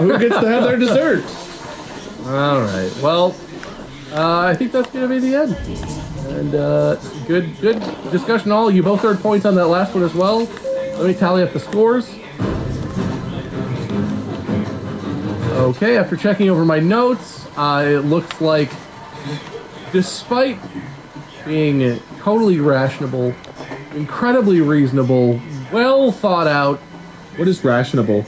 Speaker 5: who gets to have their dessert?
Speaker 4: All right. Well, I think that's going to be the end. And good discussion. All you both earned points on that last one as well. Let me tally up the scores. Okay, after checking over my notes, it looks like, despite being totally rational, incredibly reasonable, well thought out.
Speaker 5: What is rationable?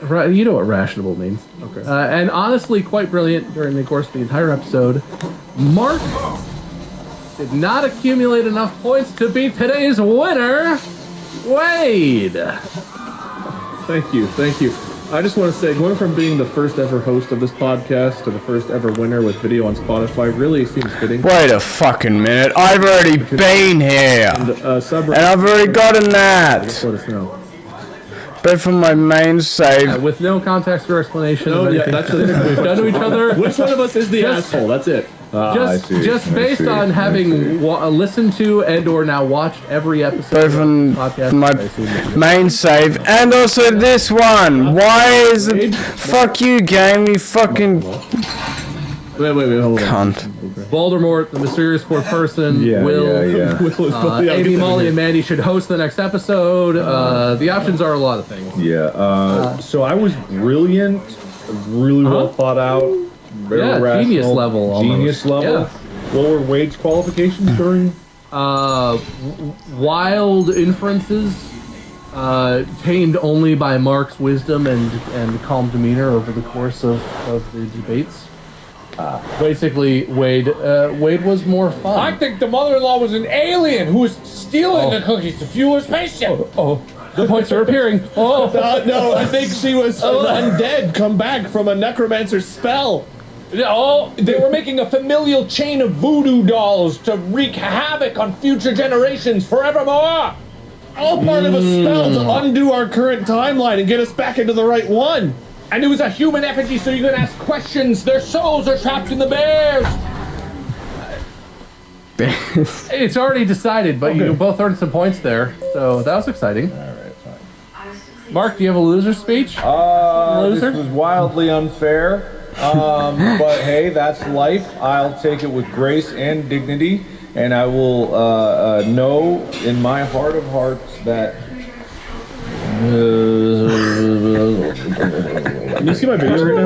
Speaker 4: You know what rationable means.
Speaker 5: Okay.
Speaker 4: And honestly, quite brilliant during the course of the entire episode. Mark did not accumulate enough points to beat today's winner, Wade.
Speaker 5: Thank you. I just want to say, going from being the first ever host of this podcast to the first ever winner with video on Spotify really seems fitting.
Speaker 1: Wait a fucking minute. I've already been here.
Speaker 5: And
Speaker 1: I've already gotten that.
Speaker 5: Just let us know.
Speaker 1: But from my main save.
Speaker 4: With no context or explanation
Speaker 5: No,
Speaker 4: of
Speaker 5: yeah,
Speaker 4: anything
Speaker 5: that's
Speaker 4: we've done to each other.
Speaker 5: Which one of us is the
Speaker 4: Just-
Speaker 5: asshole? That's it.
Speaker 4: Just based on having listened to and or now watched every episode
Speaker 1: Both
Speaker 4: of
Speaker 1: from
Speaker 4: the podcast.
Speaker 1: my
Speaker 4: I assume that-
Speaker 1: main save and also this one. Why is it? Fuck you, game. You fucking
Speaker 5: Wait, hold on.
Speaker 1: cunt.
Speaker 4: Voldemort, the mysterious fourth person,
Speaker 6: Yeah,
Speaker 4: Will,
Speaker 6: yeah.
Speaker 4: Amy, Molly, and Mandy should host the next episode. The options are a lot of things.
Speaker 6: Yeah. So I was brilliant, really well thought out, very
Speaker 4: Yeah,
Speaker 6: rational,
Speaker 4: genius level almost.
Speaker 6: Genius level.
Speaker 4: Yeah.
Speaker 6: What were Wade's qualifications during?
Speaker 4: Wild inferences, tamed only by Mark's wisdom and calm demeanor over the course of the debates. Basically, Wade was more fun.
Speaker 7: I think the mother-in-law was an alien who was stealing the cookies to fuel her spaceship.
Speaker 4: Oh, the points are appearing. Oh,
Speaker 5: No, I think she was undead, come back from a necromancer's spell.
Speaker 7: Oh, they were making a familial chain of voodoo dolls to wreak havoc on future generations forevermore.
Speaker 5: All part of a spell to undo our current timeline and get us back into the right one.
Speaker 7: And it was a human effigy, so you can ask questions. Their souls are trapped in the bears.
Speaker 4: it's already decided, but you both earned some points there, so that was exciting.
Speaker 6: All right, fine.
Speaker 4: Mark, do you have a loser speech? Loser?
Speaker 6: This was wildly unfair. But hey, that's life. I'll take it with grace and dignity, and I will know in my heart of hearts that.
Speaker 5: Can you see my video right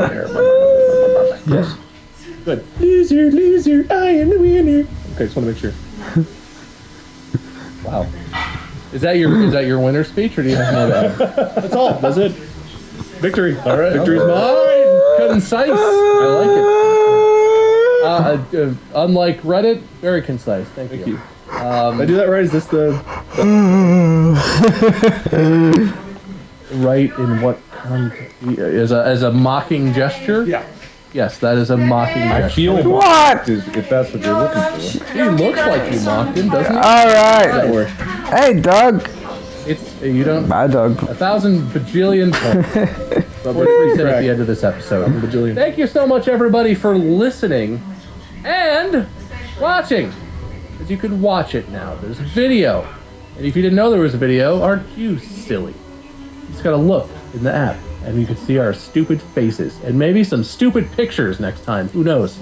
Speaker 5: now?
Speaker 4: Yes.
Speaker 5: Good. Loser, I am the winner. Okay, just want to make sure.
Speaker 4: Wow. Is that your winner speech, or do you have more to add?
Speaker 5: That's all. That's it. Victory. All right. Victory's mine.
Speaker 4: Concise. I like it. Unlike Reddit, very concise. Thank you.
Speaker 5: Did I do that right? Is this the...
Speaker 4: Right in what as a mocking gesture?
Speaker 5: Yeah.
Speaker 4: Yes, that is a mocking gesture.
Speaker 6: I feel
Speaker 1: What?
Speaker 6: if that's what you're looking for.
Speaker 4: He looks like you mocked him, doesn't he?
Speaker 1: Alright. Hey, Doug.
Speaker 4: It's you don't.
Speaker 1: Bye, Doug.
Speaker 4: 1,000 bajillion points. But we're at the end of this episode.
Speaker 5: Bajillion.
Speaker 4: Thank you so much, everybody, for listening and watching. Because you can watch it now. There's a video. And if you didn't know there was a video, aren't you silly? You just gotta look in the app, and you can see our stupid faces. And maybe some stupid pictures next time. Who knows?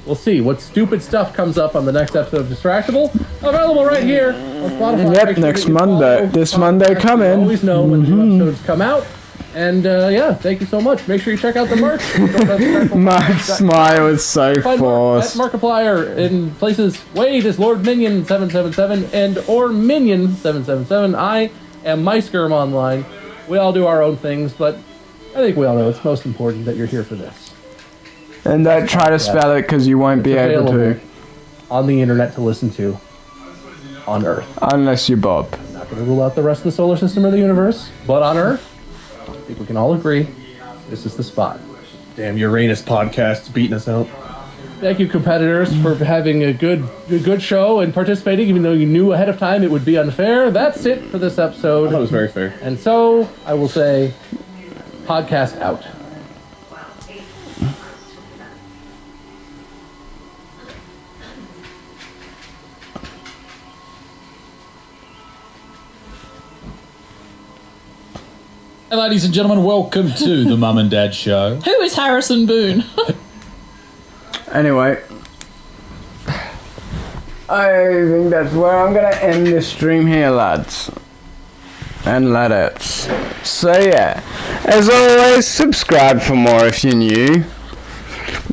Speaker 4: We'll see what stupid stuff comes up on the next episode of Distractable. Available right here on Spotify.
Speaker 1: Yep,
Speaker 4: Make sure
Speaker 1: next
Speaker 4: that you
Speaker 1: Monday.
Speaker 4: follow
Speaker 1: This
Speaker 4: the
Speaker 1: Monday
Speaker 4: podcast.
Speaker 1: coming.
Speaker 4: You always know when new episodes come out. And yeah, thank you so much. Make sure you check out the merch.
Speaker 1: My smile is so
Speaker 4: Find Mark at
Speaker 1: forced.
Speaker 4: Markiplier in places. Wade is Lord Minion 777 and or Minion 777. I am MySkirm online. We all do our own things, but I think we all know it's most important that you're here for this.
Speaker 1: And don't try to spell it because you won't be
Speaker 4: It's
Speaker 1: able to.
Speaker 4: available on the internet to listen to on Earth.
Speaker 1: Unless you're Bob.
Speaker 4: Not going to rule out the rest of the solar system or the universe, but on Earth, I think we can all agree this is the spot.
Speaker 5: Damn, Uranus podcast's beating us out.
Speaker 4: Thank you, competitors, for having a good show and participating, even though you knew ahead of time it would be unfair. That's it for this episode.
Speaker 5: That was very fair.
Speaker 4: And so, I will say, podcast out.
Speaker 8: Hey, ladies and gentlemen, welcome to the Mum and Dad Show.
Speaker 9: Who is Harrison Boone?
Speaker 1: Anyway, I think that's where I'm gonna end this stream here, lads and ladettes. So yeah, as always, subscribe for more if you're new.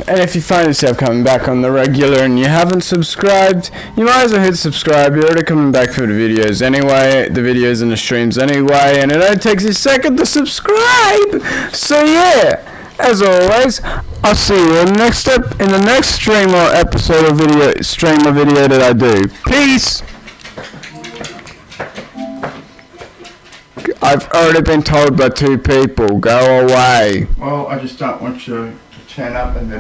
Speaker 1: And if you find yourself coming back on the regular and you haven't subscribed, you might as well hit subscribe. You're already coming back for the videos anyway, the videos and the streams anyway, and it only takes a second to subscribe. So yeah, as always, I'll see you in the next stream or episode of video that I do. Peace. I've already been told by 2 people, go away.
Speaker 3: Well, I just don't want you to turn up and